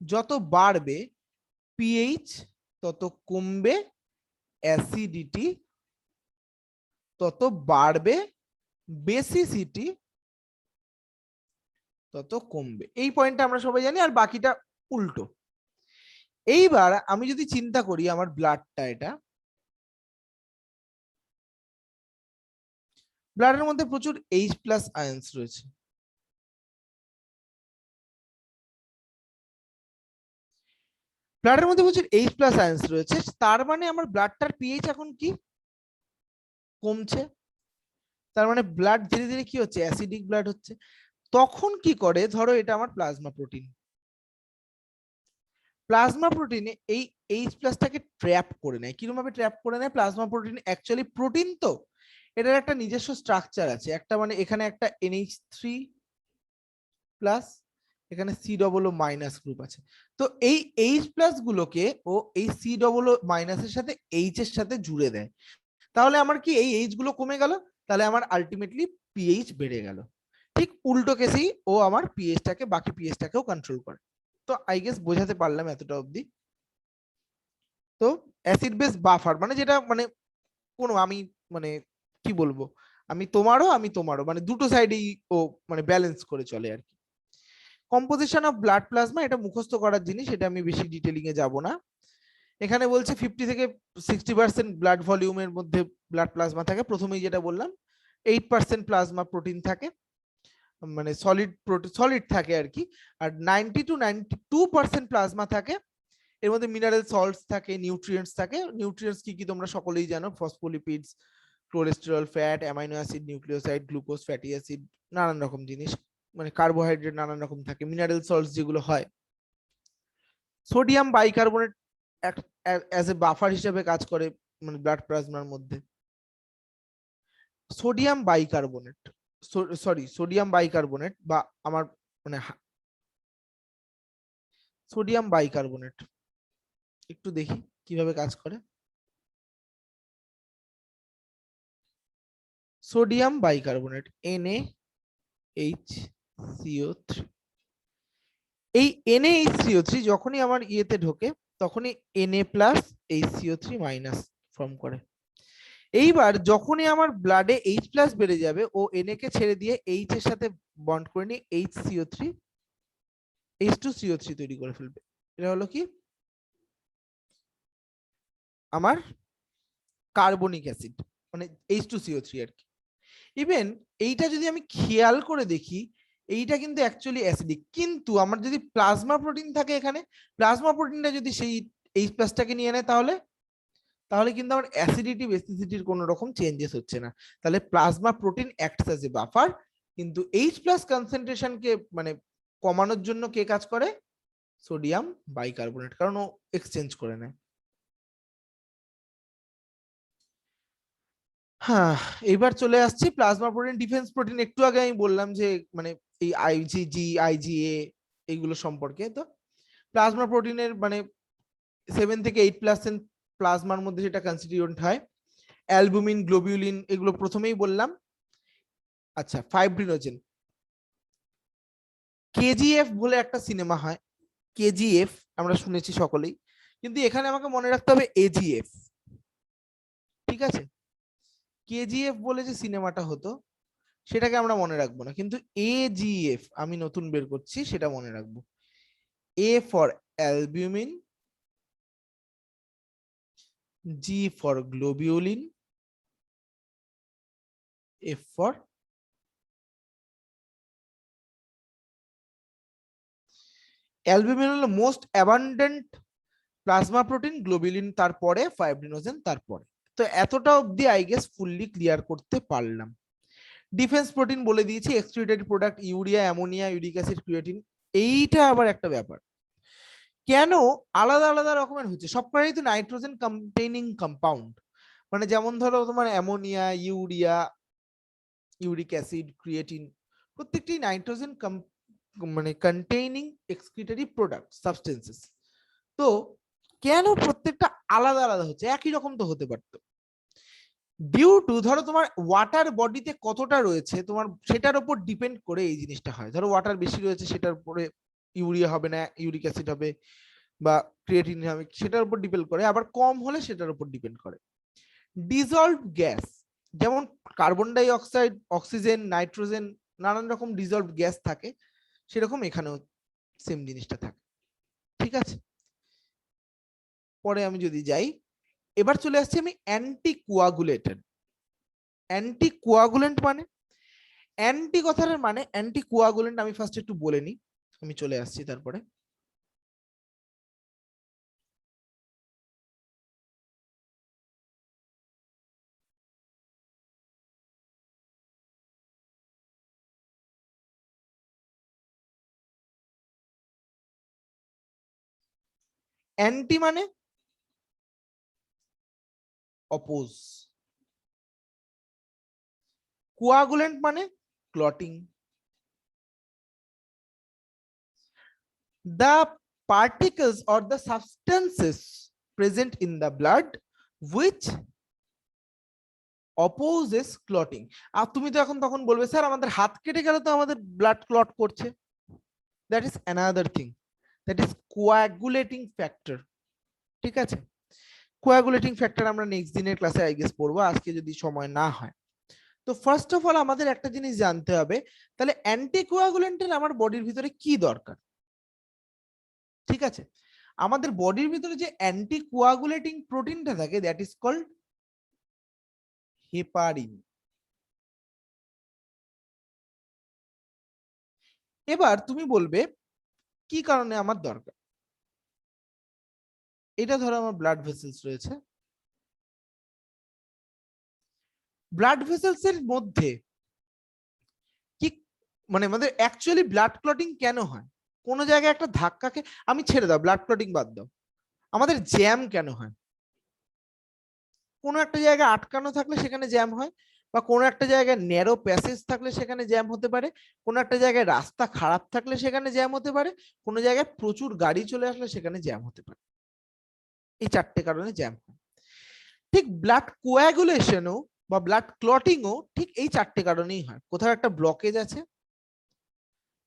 যত বাড়বে pH তত কমবে, অ্যাসিডিটি তত বাড়বে, বেসিসিটি তত কমবে। এই পয়েন্টটা আমরা সবাই জানি, আর বাকিটা উল্টো। এইবার আমি যদি চিন্তা করি আমার ব্লাডটা, এটা ব্লাডের মধ্যে প্রচুর H প্লাস আয়ন্স রয়েছে, ব্লাডের মধ্যে প্রচুর H প্লাস আয়ন্স রয়েছে, তার মানে আমার ব্লাডটার পিএইচ এখন কি কমছে, তার মানে ব্লাড ধীরে ধীরে কি হচ্ছে, অ্যাসিডিক ব্লাড হচ্ছে। তখন কি করে, ধরো এটা আমার প্লাজমা প্রোটিন, প্লাজমা প্রোটিনে এই H প্লাসটাকে ট্র্যাপ করে নেয়। কিরকম ভাবে ট্র্যাপ করে নেয়? প্লাজমা প্রোটিন অ্যাকচুয়ালি প্রোটিন, তো এটার একটা নিজস্ব স্ট্রাকচার আছে, একটা মানে এখানে একটা NH3 প্লাস, এখানে C+O মাইনাস গ্রুপ আছে। তো এই H প্লাস গুলোকে ও এই C+O মাইনাসের সাথে H এর সাথে জুড়ে দেয়, তাহলে আমার কি এই H গুলো কমে গেল, তাহলে আমার আলটিমেটলি পিএইচ বেড়ে গেল। ঠিক উল্টো কেসেই ও আমার পিএইচটাকে, বাকি পিএইচটাকেও কন্ট্রোল করে। তো আই গেস বোঝাতে পারলাম এতটা অবধি। তো অ্যাসিড বেস বাফার মানে যেটা, মানে কোনো আমি, মানে কি বলবো, আমি তোমারও মানে দুটো সাইডেই ও মানে ব্যালেন্স করে চলে আর কি। কম্পোজিশন অফ ব্লাড প্লাজমা, এটা মুখস্থ করার জিনিস, এটা আমি বেশি ডিটেলিং এ যাব না। এখানে বলছে 50 থেকে 60% ব্লাড ভলিউমের মধ্যে ব্লাড প্লাজমা থাকে। প্রথমেই যেটা বললাম 8% প্লাজমা প্রোটিন থাকে, মানে সলিড প্রোটিন, সলিড থাকে আর কি। আর 90 to 92% প্লাজমা থাকে, এর মধ্যে মিনারেল সল্টস থাকে, নিউট্রিয়েন্টস থাকে। নিউট্রিয়েন্টস কি কি তোমরা সকলেই জানো, phospholipids, cholesterol, fat, amino acid, nucleoside, glucose, fatty acid, নানান রকম জিনিস, মানে কার্বোহাইড্রেট নানান রকম থাকে। মিনারেল সল্টস যেগুলো হয়, sodium bicarbonate as a buffer হিসেবে কাজ করে মানে ব্লাড প্লাজমার মধ্যে। Sodium bicarbonate, sorry sodium bicarbonate বা আমার মানে সোডিয়াম বাইকার্বনেট একটু দেখি কিভাবে কাজ করে। সোডিয়াম বাইকার্বনেট NaHCO3, এই NaHCO3 যখনই আমার ইয়েতে ঢোকে তখনই Na plus HCO3 minus form করে। এইবার যখনই আমার ব্লাডে H প্লাস বেড়ে যাবে, ও Na কে ছেড়ে দিয়ে H এর সাথে বন্ড করে নিয়ে HCO3, H2CO3 তৈরি করে ফেলবে। এটা হলো কি আমার কার্বনিক অ্যাসিড, মানে H2CO3 আর কি। ইভেন এইটা যদি আমি খেয়াল করে দেখি, এইটা কিন্তু অ্যাকচুয়ালি অ্যাসিডিক, কিন্তু আমার যদি প্লাজমা প্রোটিন থাকে এখানে, প্লাজমা প্রোটিনটা যদি সেই H প্লাসটাকে নিয়ে নেয়, তাহলে তাহলে কিন্তু আমার অ্যাসিডিটি বেসিসিটির কোনো রকম চেঞ্জেস হচ্ছে না। তাহলে plasma protein acts as a buffer, কিন্তু H প্লাস কনসেন্ট্রেশনকে মানে কমানোর জন্য কে কাজ করে? সোডিয়াম বাইকার্বনেট, কারণ ও এক্সচেঞ্জ করে নেয়। হ্যাঁ, এবার চলে আসছি প্লাজমা প্রোটিন, ডিফেন্স প্রোটিন। একটু আগে আমি বললাম যে মানে এই আইজিজি, আইজিএ এইগুলো সম্পর্কে। তো প্লাজমা প্রোটিনের মানে 7 থেকে 8% প্লাজমার মধ্যে সেটা কনস্টিটিউয়েন্ট হয়। অ্যালবুমিন, গ্লোবিউলিন, এগুলো প্রথমেই বললাম। আচ্ছা, ফাইব্রিনোজেন। কেজিএফ বলে একটা সিনেমা হয়, কেজিএফ আমরা শুনেছি সকলেই, কিন্তু এখানে আমাকে মনে রাখতে হবে এজিএফ। ঠিক আছে, কেজিএফ বলে যে সিনেমাটা হতো সেটাকে আমরা মনে রাখবো না, কিন্তু এজিএফ আমি নতুন বের করছি, সেটা মনে রাখবো। A for albumin, G for globulin, F for albumin হলো most abundant plasma protein, globulin তারপরে, ফাইব্রিনোজেন তারপরে। তো এতটা অবধি আই গেস ফুললি ক্লিয়ার করতে পারলাম। ডিফেন্স প্রোটিন বলে দিয়েছি, excreted product urea, ammonia, uric acid, creatine. এইটা আবার একটা ব্যাপার, কেন আলাদা আলাদা রকমের হচ্ছে? সবকটাই তো নাইট্রোজেন কন্টেইনিং কম্পাউন্ড, মানে যেমন ধরো তোমার ammonia, urea, uric acid, creatine, প্রত্যেকটি নাইট্রোজেন মানে কন্টেইনিং এক্সক্রিটরি প্রোডাক্ট সাবস্টেন্সেস। তো কেন প্রত্যেকটা আলাদা আলাদা হচ্ছে? একই রকম তো হতে পারতো। ডিউ টু ধরো তোমার ওয়াটার বডিতে কতটা রয়েছে তোমার, সেটার উপর ডিপেন্ড করে এই জিনিসটা হয়। ধরো ওয়াটার বেশি রয়েছে, সেটার উপরে ইউরিয়া হবে না, ইউরিক অ্যাসিড হবে বা ক্রিয়েটিন হবে, সেটার উপর ডিপেন্ড করে। আবার কম হলে সেটার উপর ডিপেন্ড করে। ডিজলভ গ্যাস, যেমন carbon die oxide, oxygen, nitrogen, নানান রকম ডিজলভ গ্যাস থাকে, সেরকম এখানেও সেম জিনিসটা থাকে। ঠিক আছে, পরে আমি যদি যাই, এবার চলে আসছি আমি অ্যান্টি কোয়াগুলেটেড। অ্যান্টি কোয়াগুলেন্ট মানে, অ্যান্টি কথার মানে অ্যান্টি কোয়াগুলেন্ট আমি ফার্স্ট একটু বলে নিই, আমি চলে আসছি তারপরে। অ্যান্টি মানে অপোজ, কোয়াগুলেন্ট মানে clotting. The particles or the substances present in the blood which opposes clotting. আর তুমি তো এখন তখন বলবে স্যার আমাদের হাত কেটে গেলে তো আমাদের ব্লাড ক্লট করছে, that is another thing, that is coagulating factor. ঠিক আছে, কোয়াগুলেটিং ফ্যাক্টর আমরা নেক্সট দিনের ক্লাসে আই গেস পড়বো, আজকে যদি সময় না হয়। তো ফার্স্ট অফ অল আমাদের একটা জিনিস জানতে হবে, তাহলে অ্যান্টিকোয়াগুলেন্টের আমার বডির ভিতরে কি দরকার? ঠিক আছে, আমাদের বডির ভিতরে যে অ্যান্টিকোয়াগুলেটিং প্রোটিনটা থাকে, দ্যাট ইজ কল্ড হেপারিন। এবার তুমি বলবে কি কারণে আমার দরকার? এটা ধরো আমার ব্লাড ভেসেলস রয়েছে, ব্লাড ভেসেলস এর মধ্যে কি মানে আমাদের অ্যাকচুয়ালি ব্লাড ক্লটিং কেন হয়? কোন জায়গায় একটা ধাক্কাকে, আমি ছেড়ে দাও ব্লাড ক্লটিং বাদ দাও, আমাদের জ্যাম কেন হয়? কোনো একটা জায়গায় আটকানো থাকলে সেখানে জ্যাম হয়, বা কোনো একটা জায়গায় ন্যারো প্যাসেজ থাকলে সেখানে জ্যাম হতে পারে, কোনো একটা জায়গায় রাস্তা খারাপ থাকলে সেখানে জ্যাম হতে পারে, কোনো জায়গায় প্রচুর গাড়ি চলে আসলে সেখানে জ্যাম হতে পারে। এই চারটে কারণে জ্যাম হয়। ঠিক ব্লাড কোয়াগুলেশনও বা ব্লাড ক্লটিংও ঠিক এই চারটে কারণেই হয়। কোথাও একটা ব্লকেজ আছে,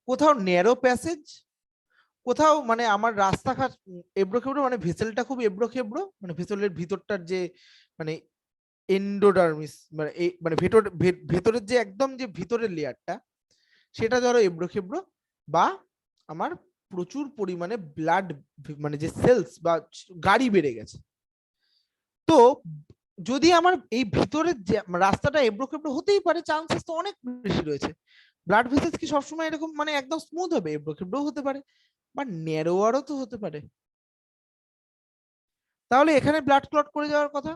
কোথাও ন্যারো প্যাসেজ, কোথাও মানে আমার রাস্তাঘাট এবড়ো খেবড়ো, মানে ভেসেলটা খুব এবড়ো খেবড়ো, মানে ভেসেলের ভিতরটার যে মানে এন্ডোডার্মিস মানে এই মানে ভেতরের যে একদম যে ভিতরের লেয়ারটা, সেটা ধরো এবড়ো খেবড়ো, বা আমার প্রচুর পরিমাণে ব্লাড মানে যে সেলস বা গাড়ি বেড়ে গেছে। তো যদি আমার এই ভিতরের যে রাস্তাটা এবড়ো খেবড়ো, হতেই পারে, চান্সেস তো অনেক বেশি রয়েছে। ব্লাড ভেসেলস কি সবসময় এরকম মানে একদম স্মুথ হবে? এবড়ো খেবড়ো হতে পারে, বা ন্যারোয়ারও তো হতে পারে। তাহলে এখানে ব্লাড ক্লট করে যাওয়ার কথা।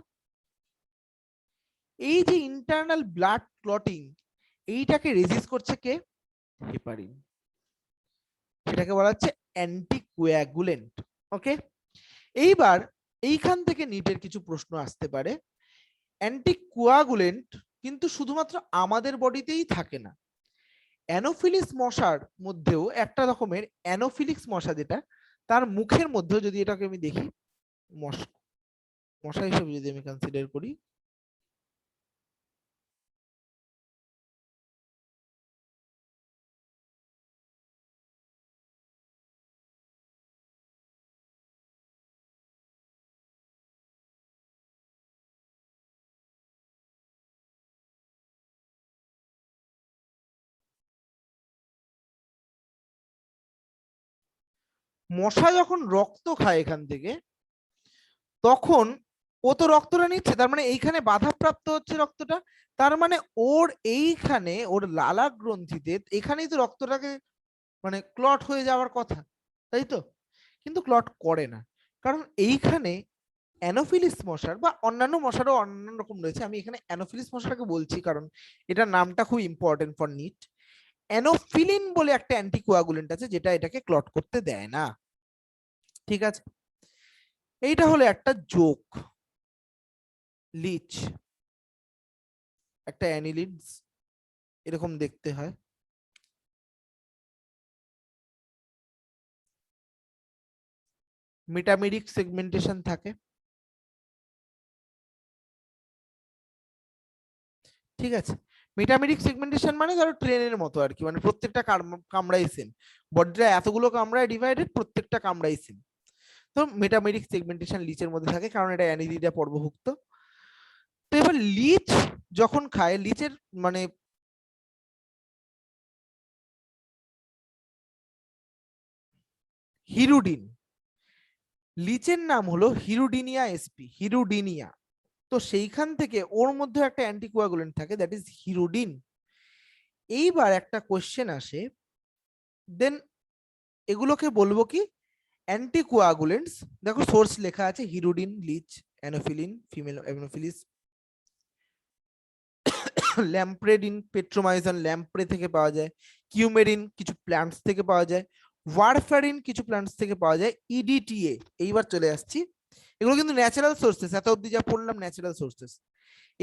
এই যে ইন্টারনাল ব্লাড ক্লটিং, এইটাকে রেজিস্ট করছে কে? হেপারিন। সেটাকে বলা হচ্ছে অ্যান্টিকোয়াগুলেন্ট। ওকে, এইবার এইখান থেকে নিটের কিছু প্রশ্ন আসতে পারে। অ্যান্টিকোয়াগুলেন্ট কিন্তু শুধুমাত্র আমাদের বডিতেই থাকে না, অ্যানোফিলিস মশার মধ্যেও একটা রকমের অ্যানোফিলিক্স মশা, যেটা তার মুখের মধ্যে, যদি এটাকে আমি দেখি মশা হিসেবে যদি আমি কনসিডার করি, মশা যখন রক্ত খায় এখান থেকে, তখন ও তো রক্তটা নিচ্ছে, তার মানে এইখানে বাধাপ্রাপ্ত হচ্ছে রক্তটা, তার মানে ওর এইখানে ওর লালা গ্রন্থিতে এখানেই তো রক্তটাকে মানে ক্লট হয়ে যাওয়ার কথা, তাই তো? কিন্তু ক্লট করে না, কারণ এইখানে অ্যানোফিলিস মশার বা অন্যান্য মশারও অন্যান্য রকম রয়েছে, আমি এখানে অ্যানোফিলিস মশাটাকে বলছি কারণ এটার নামটা খুব ইম্পর্টেন্ট ফর নিট। অ্যানোফিলিন বলে একটা অ্যান্টিকোয়াগুলেন্ট আছে যেটা এটাকে ক্লট করতে দেয় না, ঠিক আছে? এইটা হলো একটা জোক। লিচ একটা অ্যানিলিডস এরকম দেখতে হয়, মেটামেরিক সেগমেন্টেশন থাকে, ঠিক আছে? মেটামেরিক সেগমেন্টেশন মানে ধরো ট্রেনের মতো আর কি, মানে প্রত্যেকটা কামড়াই সেম, বডিটা এতগুলো কামড়ায় ডিভাইডেড, প্রত্যেকটা কামড়াই সেম। তো মেটামেরিক সেগমেন্টেশন লিচের মধ্যে থাকে কারণ এটা অ্যানিলিডা পর্বভুক্ত। তো এবার লিচ যখন খায়, লিচের মানে হিরুডিন, লিচের নাম হলো হিরুডিনিয়া এসপি, হিরুডিনিয়া। তো সেইখান থেকে ওর মধ্যে একটা অ্যান্টিকোয়াগুলেন্ট থাকে দ্যাট ইজ হিরুডিন। এইবার একটা কোশ্চেন আসে, দেন এগুলোকে বলবো কি অ্যান্টিকোয়াগুলেন্টস। দেখো সোর্স লেখা আছে হিরুডিন, লিচ, অ্যানোফিলিন, ফিমেল অ্যানোফিলিস, ল্যাম্প্রেডিন, পেট্রোমাইসন ল্যাম্প্রে থেকে পাওয়া যায়, কিউমেরিন কিছু প্ল্যান্টস থেকে পাওয়া যায়, ওয়ারফারিন কিছু প্ল্যান্টস থেকে পাওয়া যায়, ইডিটিএ। এইবার চলে আসছি, এগুলো কিন্তু ন্যাচারাল সোর্সেস, এত অব্দি যা পড়লাম ন্যাচারাল সোর্সেস।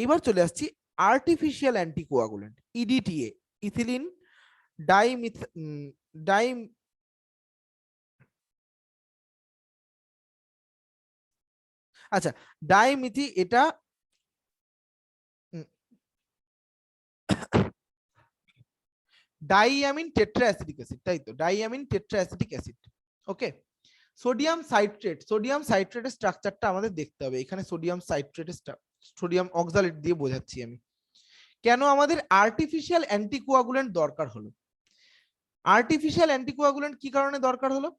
এইবার চলে আসছি artificial anticoagulant, EDTA, ethylene ডাইমিথ die আচ্ছা ডাইমিথি, এটা ডাইয়ামিন টেট্রা অ্যাসিডিক অ্যাসিড, তাই তো, ডাইয়ামিন টেট্রা অ্যাসিডিক অ্যাসিড। ওকে, সোডিয়াম সাইট্রেট, সোডিয়াম সাইট্রেটের স্ট্রাকচারটা আমাদের দেখতে হবে। এখানে সোডিয়াম সাইট্রেটের সোডিয়াম অক্সালেট দিয়ে বোঝাচ্ছি আমি কেন আমাদের আর্টিফিশিয়াল অ্যান্টিকোয়াগুলেন্ট দরকার হলো। আর্টিফিশিয়াল অ্যান্টিকোয়াগুলেন্ট কি কারণে দরকার হলো?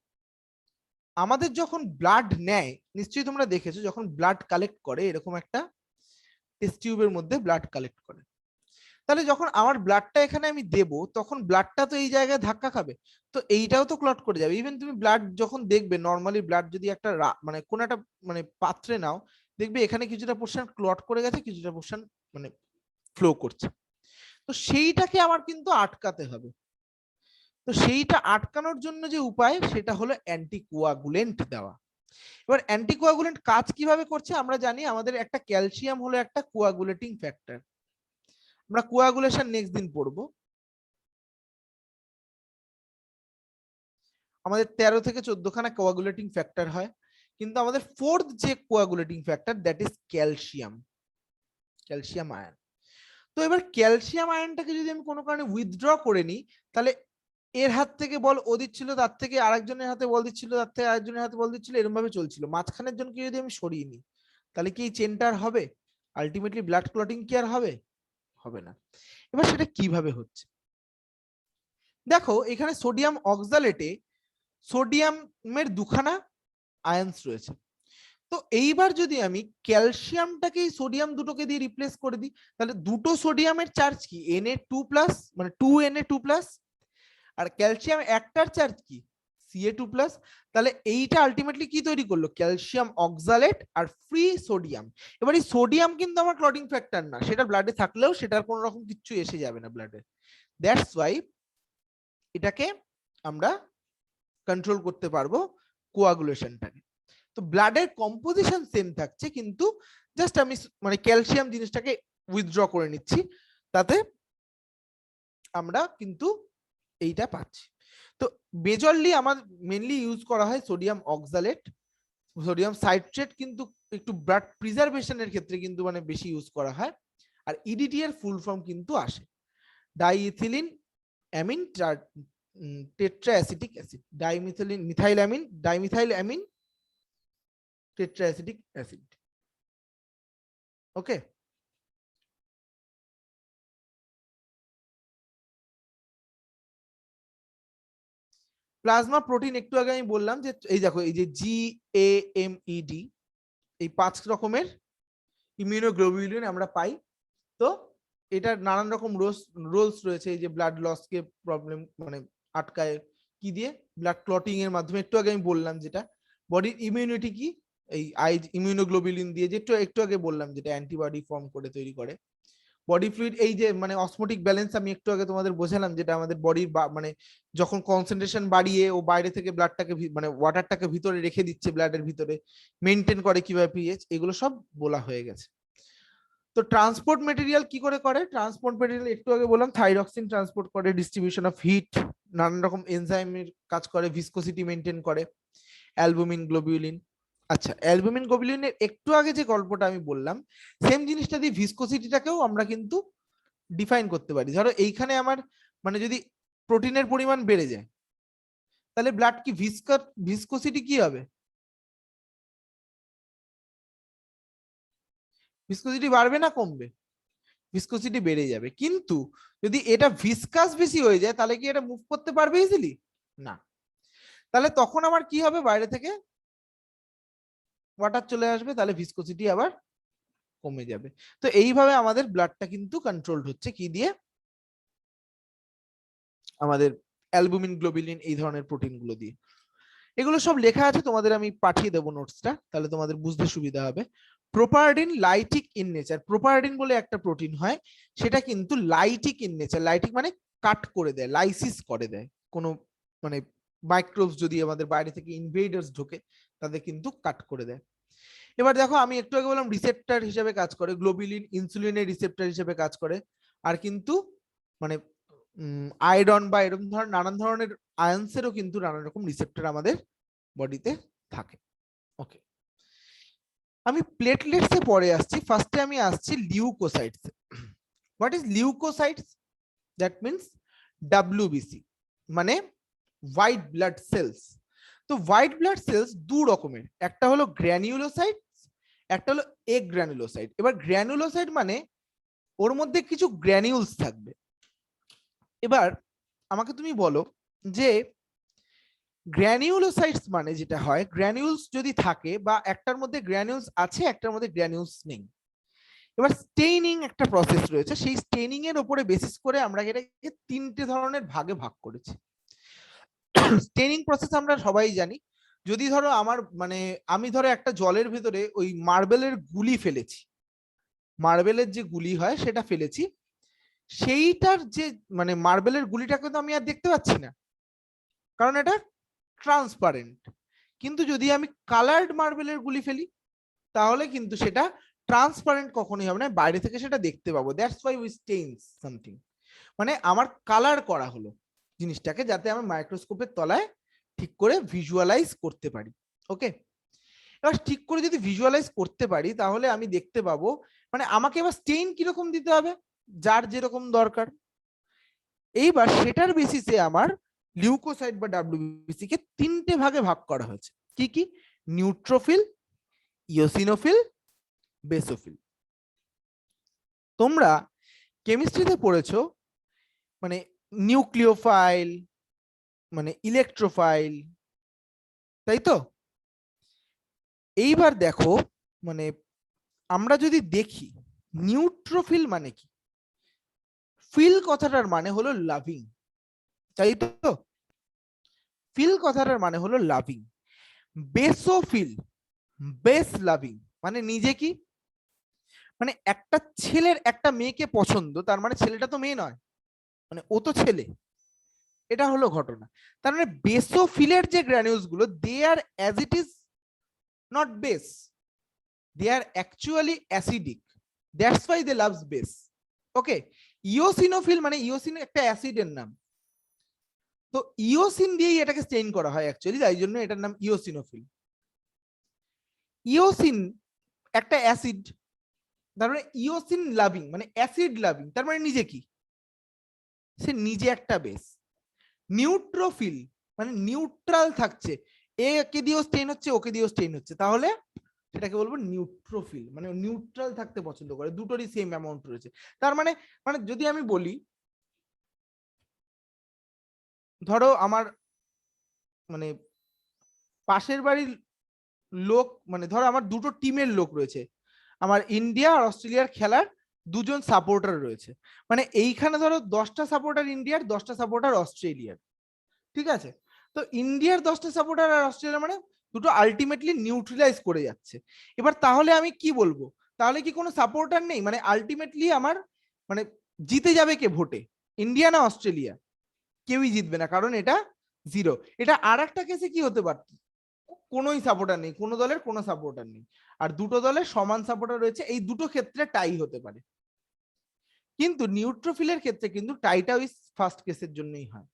আমাদের যখন ব্লাড নেয়, নিশ্চয়ই তোমরা দেখেছো, যখন ব্লাড কালেক্ট করে এরকম একটা টেস্ট টিউবের মধ্যে ব্লাড কালেক্ট করে, তাহলে যখন আমার ব্লাডটা এখানে আমি দেব তখন ব্লাডটা তো এই জায়গায় ধাক্কা খাবে, তো এইটাও তো ক্লট করে যাবে। ইভেন তুমি ব্লাড যখন দেখবে, নর্মালি ব্লাড যদি একটা মানে কোন একটা মানে পাত্রে নাও, দেখবে এখানে কিছুটা পোর্শন ক্লট করে গেছে, কিছুটা পোর্শন মানে ফ্লো করছে। তো সেইটাকে আমার কিন্তু আটকাতে হবে। তো সেইটা আটকানোর জন্য যে উপায় সেটা হলো অ্যান্টিকোয়াগুলেন্ট দেওয়া। এবার অ্যান্টিকোয়াগুলেন্ট কাজ কিভাবে করছে আমরা জানি, আমাদের একটা ক্যালসিয়াম হলো একটা কোয়াগুলেটিং ফ্যাক্টর, আমরা কোয়াগুলেশন নেক্সট দিন পড়বো। আমাদের 13 থেকে 14 খানা কোয়াগুলেটিং ফ্যাক্টর হয়, কিন্তু আমাদের ফোর্থ যে coagulating factor that is calcium, calcium ion. তো এবার ক্যালসিয়াম আয়নটাকে যদি আমি কোনো কারণে উইথড্র করে নিই, তাহলে এর হাত থেকে বল ও দিচ্ছিল, তার থেকে আরেকজনের হাতে বল দিচ্ছিল, তার থেকে আরেকজনের হাতে বল দিচ্ছিল, এরকম ভাবে চলছিল। মাঝখানের জনকে যদি আমি সরিয়ে নিই, তাহলে কি এই চেনটা আর হবে? আলটিমেটলি ব্লাড ক্লটিং কি আর হবে? হবে না। এবার সেটা কিভাবে হচ্ছে দেখো, এখানে সোডিয়াম অক্সালেটে সোডিয়ামের দুখানা আয়ন্স রয়েছে। তো এইবার যদি আমি ক্যালসিয়ামটাকে সোডিয়াম দুটোকে দিয়ে রিপ্লেস করে দিই, তাহলে দুটো সোডিয়ামের চার্জ কি Na2+, মানে 2Na2+, আর ক্যালসিয়াম একটার চার্জ কি Ca2+। তাহলে এইটা আলটিমেটলি কি তৈরি করলো? ক্যালসিয়াম অক্সালেট আর ফ্রি সোডিয়াম। এবার এই সোডিয়াম কিন্তু আমার ক্লটিং ফ্যাক্টর না, সেটা ব্লাডে থাকলেও সেটার কোনো রকম কিছু এসে যাবে না ব্লাডে। দ্যাটস ওয়াই এটাকে আমরা কন্ট্রোল করতে পারবো কোয়াগুলেশনটাকে। তো ব্লাডের কম্পোজিশন সেম থাকছে, কিন্তু জাস্ট আমি মানে ক্যালসিয়াম জিনিসটাকে উইথড্র করে নিচ্ছি, তাতে আমরা কিন্তু এইটা পাচ্ছি। তো মেজরলি আমার মেনলি ইউজ করা হয় সোডিয়াম অক্সালেট, সোডিয়াম সাইট্রেট কিন্তু একটু ব্লাড প্রিজার্ভেশনের ক্ষেত্রে কিন্তু মানে বেশি ইউজ করা হয়। আর ইডিটি এর ফুল ফর্ম কিন্তু আসে diethylene amine tetra acetic acid, dimethylene methyl amine, dimethyl amine tetra acetic acid. Okay, plasma protein একটু আগে আমি বললাম যে এই দেখো এই যে GAMED, এই 5 রকমের ইমিউনোগ্লোবিউলিন আমরা পাই। তো এটার নানান রকম রোলস রয়েছে, এই যে ব্লাড লসকে প্রবলেম মানে আটকায় কি দিয়ে, ব্লাড ক্লটিং এর মাধ্যমে, একটু আগে আমি বললাম যেটা। বডির ইমিউনিটি কি, এই ইমিউনোগ্লোবিউলিন দিয়ে, যে একটু আগে বললাম যেটা অ্যান্টিবডি ফর্ম করে তৈরি করে। বডি ফ্লুইড, এই যে মানে অসমোটিক ব্যালেন্স আমি একটু আগে তোমাদের বোঝালাম, যেটা আমাদের বডির মানে যখন কনসেন্ট্রেশন বাড়িয়ে ও বাইরে থেকে ব্লাডটাকে মানে ওয়াটারটাকে ভিতরে রেখে দিচ্ছে, ব্লাডের ভিতরে মেনটেন করে কিভাবে পিএইচ, এগুলো সব বলা হয়ে গেছে। তো ট্রান্সপোর্ট মেটেরিয়াল কি করে করে, ট্রান্সপোর্ট মেটেরিয়াল একটু আগে বললাম থাইরক্সিন ট্রান্সপোর্ট করে, ডিস্ট্রিবিউশন অফ হিট, নানান রকম এনজাইমের কাজ করে, ভিসকোসিটি মেনটেন করে, অ্যালবুমিন গ্লোবিউলিন। আচ্ছা, অ্যালবুমিন গ্লোবিউলিনের একটু আগে যে গল্পটা আমি বললাম, সেম জিনিসটা দিয়ে ভিসকোসিটিটাকেও আমরা কিন্তু ডিফাইন করতে পারি। ধরো এইখানে আমার মানে যদি প্রোটিনের পরিমাণ বেড়ে যায়, তাহলে ব্লাড কি ভিসকোসিটি কি হবে, ভিসকোসিটি বাড়বে না কমবে, ভিসকোসিটি বেড়ে যাবে। কিন্তু যদি এটা ভিসকাস বেশি হয়ে যায়, তাহলে কি এটা মুভ করতে পারবে ইজিলি? না। তাহলে তখন আমার কি হবে, বাইরে থেকে ওয়াটার চলে আসবে, তাহলে ভিসকোসিটি আবার কমে যাবে। তো এইভাবে আমাদের ব্লাডটা কিন্তু কন্ট্রোলড হচ্ছে কি দিয়ে, আমাদের অ্যালবুমিন গ্লোবিউলিন এই ধরনের প্রোটিন গুলো দিয়ে। এগুলো সব লেখা আছে, তোমাদের আমি পাঠিয়ে দেবো নোটসটা, তাহলে তোমাদের বুঝতে সুবিধা হবে। প্রোপারডিন লাইটিক ইন নেচার, প্রোপারডিন বলে একটা প্রোটিন হয়, সেটা কিন্তু লাইটিক ইন নেচার। লাইটিক মানে কাট করে দেয়, লাইসিস করে দেয় কোনো মানে মাইক্রোবস যদি আমাদের বাইরে থেকে ইনভেডার্স ঢোকে, তাদের কিন্তু কাট করে দেয়। এবার দেখো আমি একটু আগে বললাম রিসেপ্টর হিসেবে কাজ করে, গ্লোবিউলিন ইনসুলিনের রিসেপ্টর হিসেবে কাজ করে। আর কিন্তু মানে আয়রন বা এরকম ধরনের নানান ধরনের আয়ন্সেরও কিন্তু নানান রকম রিসেপ্টর আমাদের বডিতে থাকে। ওকে, আমি প্লেটলেটস এ পরে আসছি, ফার্স্টে আমি আসছি leucocytes. What is leucocytes? That means WBC, মানে হোয়াইট ব্লাড সেলস। তো হোয়াইট ব্লাড সেলস দু রকমের, একটা হলো গ্র্যানিউলোসাইট, একটা হলো এগ্রানুলোসাইট। এবার গ্র্যানুলোসাইট মানে ওর মধ্যে কিছু গ্র্যানিউলস থাকবে। এবার আমাকে তুমি বলো যে গ্র্যানিউলোসাইটস মানে যেটা হয়, গ্র্যানিউলস যদি থাকে বা একটার মধ্যে গ্র্যানিউলস আছে একটার মধ্যে গ্র্যানিউলস নেই, এবার স্টেইনিং একটা প্রসেস রয়েছে, সেই স্টেইনিং এর উপরে বেসিস করে আমরা এটাকে তিনটে ধরনের ভাগে ভাগ করেছি। স্টেইনিং প্রসেস আমরা সবাই জানি, যদি ধরো আমার মানে আমি ধরো একটা জলের ভেতরে ওই মার্বেলের গুলি ফেলেছি, মার্বেলের যে গুলি হয় সেটা ফেলেছি, সেইটার যে মানে মার্বেলের গুলিটাকে তো আমি আর দেখতে পাচ্ছি না, কারণ এটা ট্রান্সপারেন্ট। কিন্তু যদি আমি কালার্ড মার্বেলের গুলি ফেলি, তাহলে কিন্তু সেটা ট্রান্সপারেন্ট কখনোই হবে না, বাইরে থেকে সেটা দেখতে পাবো। That's why we stains something, মানে আমার কালার করা হলো জিনিসটাকে, যাতে আমি মাইক্রোস্কোপের তলায় ঠিক করে ভিজুয়ালাইজ করতে পারি। ওকে, এবার ঠিক করে যদি ভিজুয়ালাইজ করতে পারি, তাহলে আমি দেখতে পাবো মানে আমাকে এবার স্টেইন কিরকম দিতে হবে, যার যেরকম দরকার। এইবার সেটার বেসিসে আমার লিউকোসাইট বা ডাব্লিউবিসি কে তিনটে ভাগে ভাগ করা হয়েছে। কি কি? Neutrophil, eosinophil, basophil. তোমরা কেমিস্ট্রিতে পড়েছো মানে নিউক্লিওফাইল মানে ইলেকট্রোফাইল, তাই তো? এইবার দেখো মানে আমরা যদি দেখি নিউট্রোফিল মানে কি, ফিল কথাটার মানে হলো লাভিং, তাই তো? ফিল কথাটার মানে হলো লাভিং। বেসোফিল, বেস লাভিং মানে নিজে কি, মানে একটা ছেলের একটা মেয়েকে পছন্দ, তার মানে ছেলেটা তো মেয়ে নয়, মানে ও তো ছেলে, এটা হলো ঘটনা। তার মানে বেসোফিলের যে গ্র্যানিউলস গুলো, they are as it is not base, they are actually acidic, that's why they loves base. Okay, eosinophil মানে ইওসিন একটা অ্যাসিডের নাম, তো ইওসিন দিয়েই এটাকে স্টেইন করা হয় অ্যাকচুয়ালি, তাই জন্য এটার নাম ইওসিনোফিল। ইওসিন একটা অ্যাসিড, তার মানে ইওসিন লাভিং মানে অ্যাসিড লাভিং, তার মানে নিজে কি, সে নিজে একটা বেস। নিউট্রোফিল মানে নিউট্রাল থাকছে, একে দিয়েও স্টেইন হচ্ছে ওকে দিয়েও স্টেইন হচ্ছে, তাহলে সেটাকে বলবো নিউট্রোফিল, মানে নিউট্রাল থাকতে পছন্দ করে, দুটোরই সেম অ্যামাউন্ট রয়েছে। তার মানে মানে যদি আমি বলি ধরো আমার মানে পাশের বাড়ির লোক, মানে ধরো আমার দুটো টিমের লোক রয়েছে, আমার ইন্ডিয়া আর অস্ট্রেলিয়ার খেলার দুজন সাপোর্টার রয়েছে, মানে এইখানে ধরো 10টা সাপোর্টার ইন্ডিয়ার, 10টা সাপোর্টার অস্ট্রেলিয়ার, ঠিক আছে? তো ইন্ডিয়ার 10টা সাপোর্টার আর অস্ট্রেলিয়া মানে দুটো আলটিমেটলি নিউট্রালাইজ করে যাচ্ছে। এবার তাহলে আমি কি বলবো, তাহলে কি কোনো সাপোর্টার নেই, মানে আলটিমেটলি আমার মানে জিতে যাবে কে ভোটে, ইন্ডিয়া না অস্ট্রেলিয়া? কেউই জিতবে না, কারণ এটা জিরো। এটা আর একটা কেসে কি হতে পারত, কোনোই সাপোর্টার নেই, কোনো দলের কোনো সাপোর্টার নেই, আর দুটো দলের সমান সাপোর্টার রয়েছে, এই দুটো ক্ষেত্রে টাই হতে পারে। কিন্তু নিউট্রোফিলের ক্ষেত্রে কিন্তু টাইটা ওই ফার্স্ট কেসের জন্যই হয়,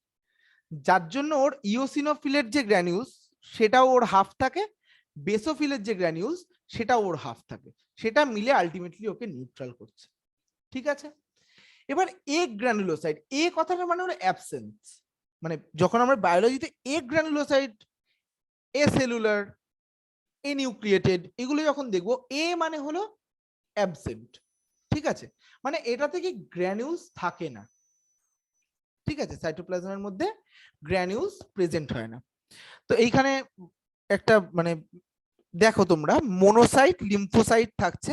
যার জন্য ওর ইওসিনোফিলের যে গ্র্যানিউলস সেটাও ওর হাফ থাকে, বেসোফিলের যে গ্র্যানিউলস সেটাও ওর হাফ থাকে, সেটা মিলে আলটিমেটলি ওকে নিউট্রাল করছে, ঠিক আছে? এবার এ গ্র্যানুলোসাইট, এ কথাটা মানে ওর অ্যাবসেন্স, মানে যখন আমরা বায়োলজিতে এ গ্র্যানুলোসাইট, এ সেলুলার, এ নিউক্লিয়েটেড এগুলো যখন দেখবো, এ মানে হলো অ্যাবসেন্ট, ঠিক আছে? মানে এটা থেকে গ্র্যানিউলস থাকে না, ঠিক আছে? সাইটোপ্লাজমের মধ্যে গ্র্যানিউলস প্রেজেন্ট হয় না। তো এইখানে একটা মানে দেখো তোমরা, মোনোসাইট লিম্ফোসাইট থাকছে।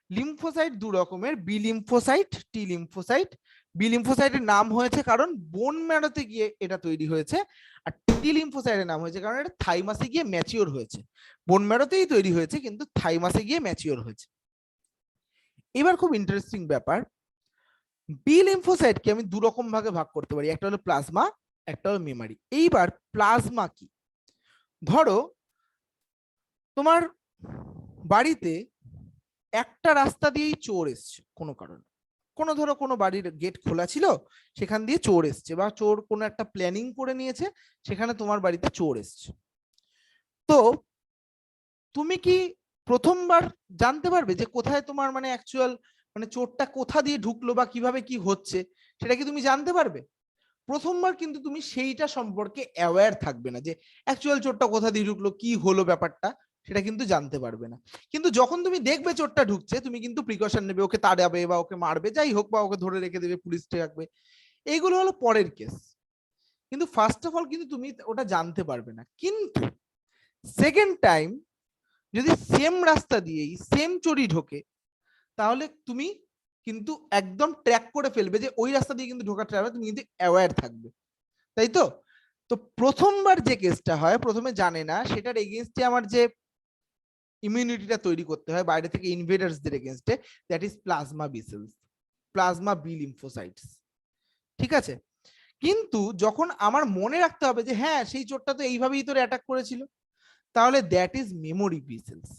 লিম্ফোসাইট দু রকমের, B lymphocyte, T lymphocyte. B লিম্ফোসাইটের নাম হয়েছে কারণ বোন ম্যারোতে গিয়ে এটা তৈরি হয়েছে, আর টি লিম্ফোসাইটের নাম হয়েছে কারণ এটা থাইমাসে গিয়ে ম্যাচিওর হয়েছে। বোন ম্যারোতেই তৈরি হয়েছে কিন্তু থাইমাসে গিয়ে ম্যাচিওর হয়েছে। এবার খুব ইন্টারেস্টিং ব্যাপার, বি লিম্ফোসাইটকে আমি দু রকম ভাগে ভাগ করতে পারি, একটা হলো প্লাজমা, একটা হলো মেমারি। এইবার প্লাজমা কি, ধরো তোমার বাড়িতে একটা রাস্তা দিয়েই চোর এসছে কোনো কারণে, কোনো ধরো কোনো বাড়ির গেট খোলা ছিল, সেখান দিয়ে চোর এসছে, বা চোর কোনো একটা প্ল্যানিং করে নিয়েছে, সেখানে তোমার বাড়িতে চোর এসছে। তো তুমি কি প্রথমবার জানতে পারবে যে কোথায় তোমার মানে অ্যাকচুয়াল মানে চোরটা কোথা দিয়ে ঢুকলো বা কিভাবে কি হচ্ছে, সেটা কি তুমি জানতে পারবে? প্রথমবার কিন্তু তুমি সেইটা সম্পর্কে অ্যাওয়্যার থাকবে না, যে অ্যাকচুয়াল চোরটা কোথা দিয়ে ঢুকলো, কি হলো ব্যাপারটা, সেটা কিন্তু জানতে পারবে না। কিন্তু যখন তুমি দেখবে চোরটা ঢুকছে, তুমি কিন্তু প্রিকশন নেবে, ওকে তাড়াবে বা ওকে মারবে, যাই হোক, বা ওকে ধরে রেখে দেবে, পুলিশ রাখবে, এইগুলো হলো পরের কেস। কিন্তু ফার্স্ট অফ অল কিন্তু তুমি ওটা জানতে পারবে না। কিন্তু সেকেন্ড টাইম যদি সেম রাস্তা দিয়েই সেম চোরই ঢোকে, তাহলে তুমি কিন্তু একদম ট্র্যাক করে ফেলবে যে ওই রাস্তা দিয়ে কিন্তু ঢোকার ট্রাই হবে, তুমি কিন্তু অ্যাওয়্যার থাকবে, তাই তো? তো প্রথমবার যে কেসটা হয়, প্রথমে জানে না, সেটার এগেইনস্টে আমার যে ইমিউনিটিটা তৈরি করতে হয় বাইরে থেকে ইনভেডার্সদের এগেইনস্টে, that is plasma B cells, plasma B lymphocytes, ঠিক আছে? কিন্তু যখন আমার মনে রাখতে হবে যে হ্যাঁ সেই চোরটা তো এইভাবেই তোর অ্যাটাক করেছিল, তাহলে that is memory B cells,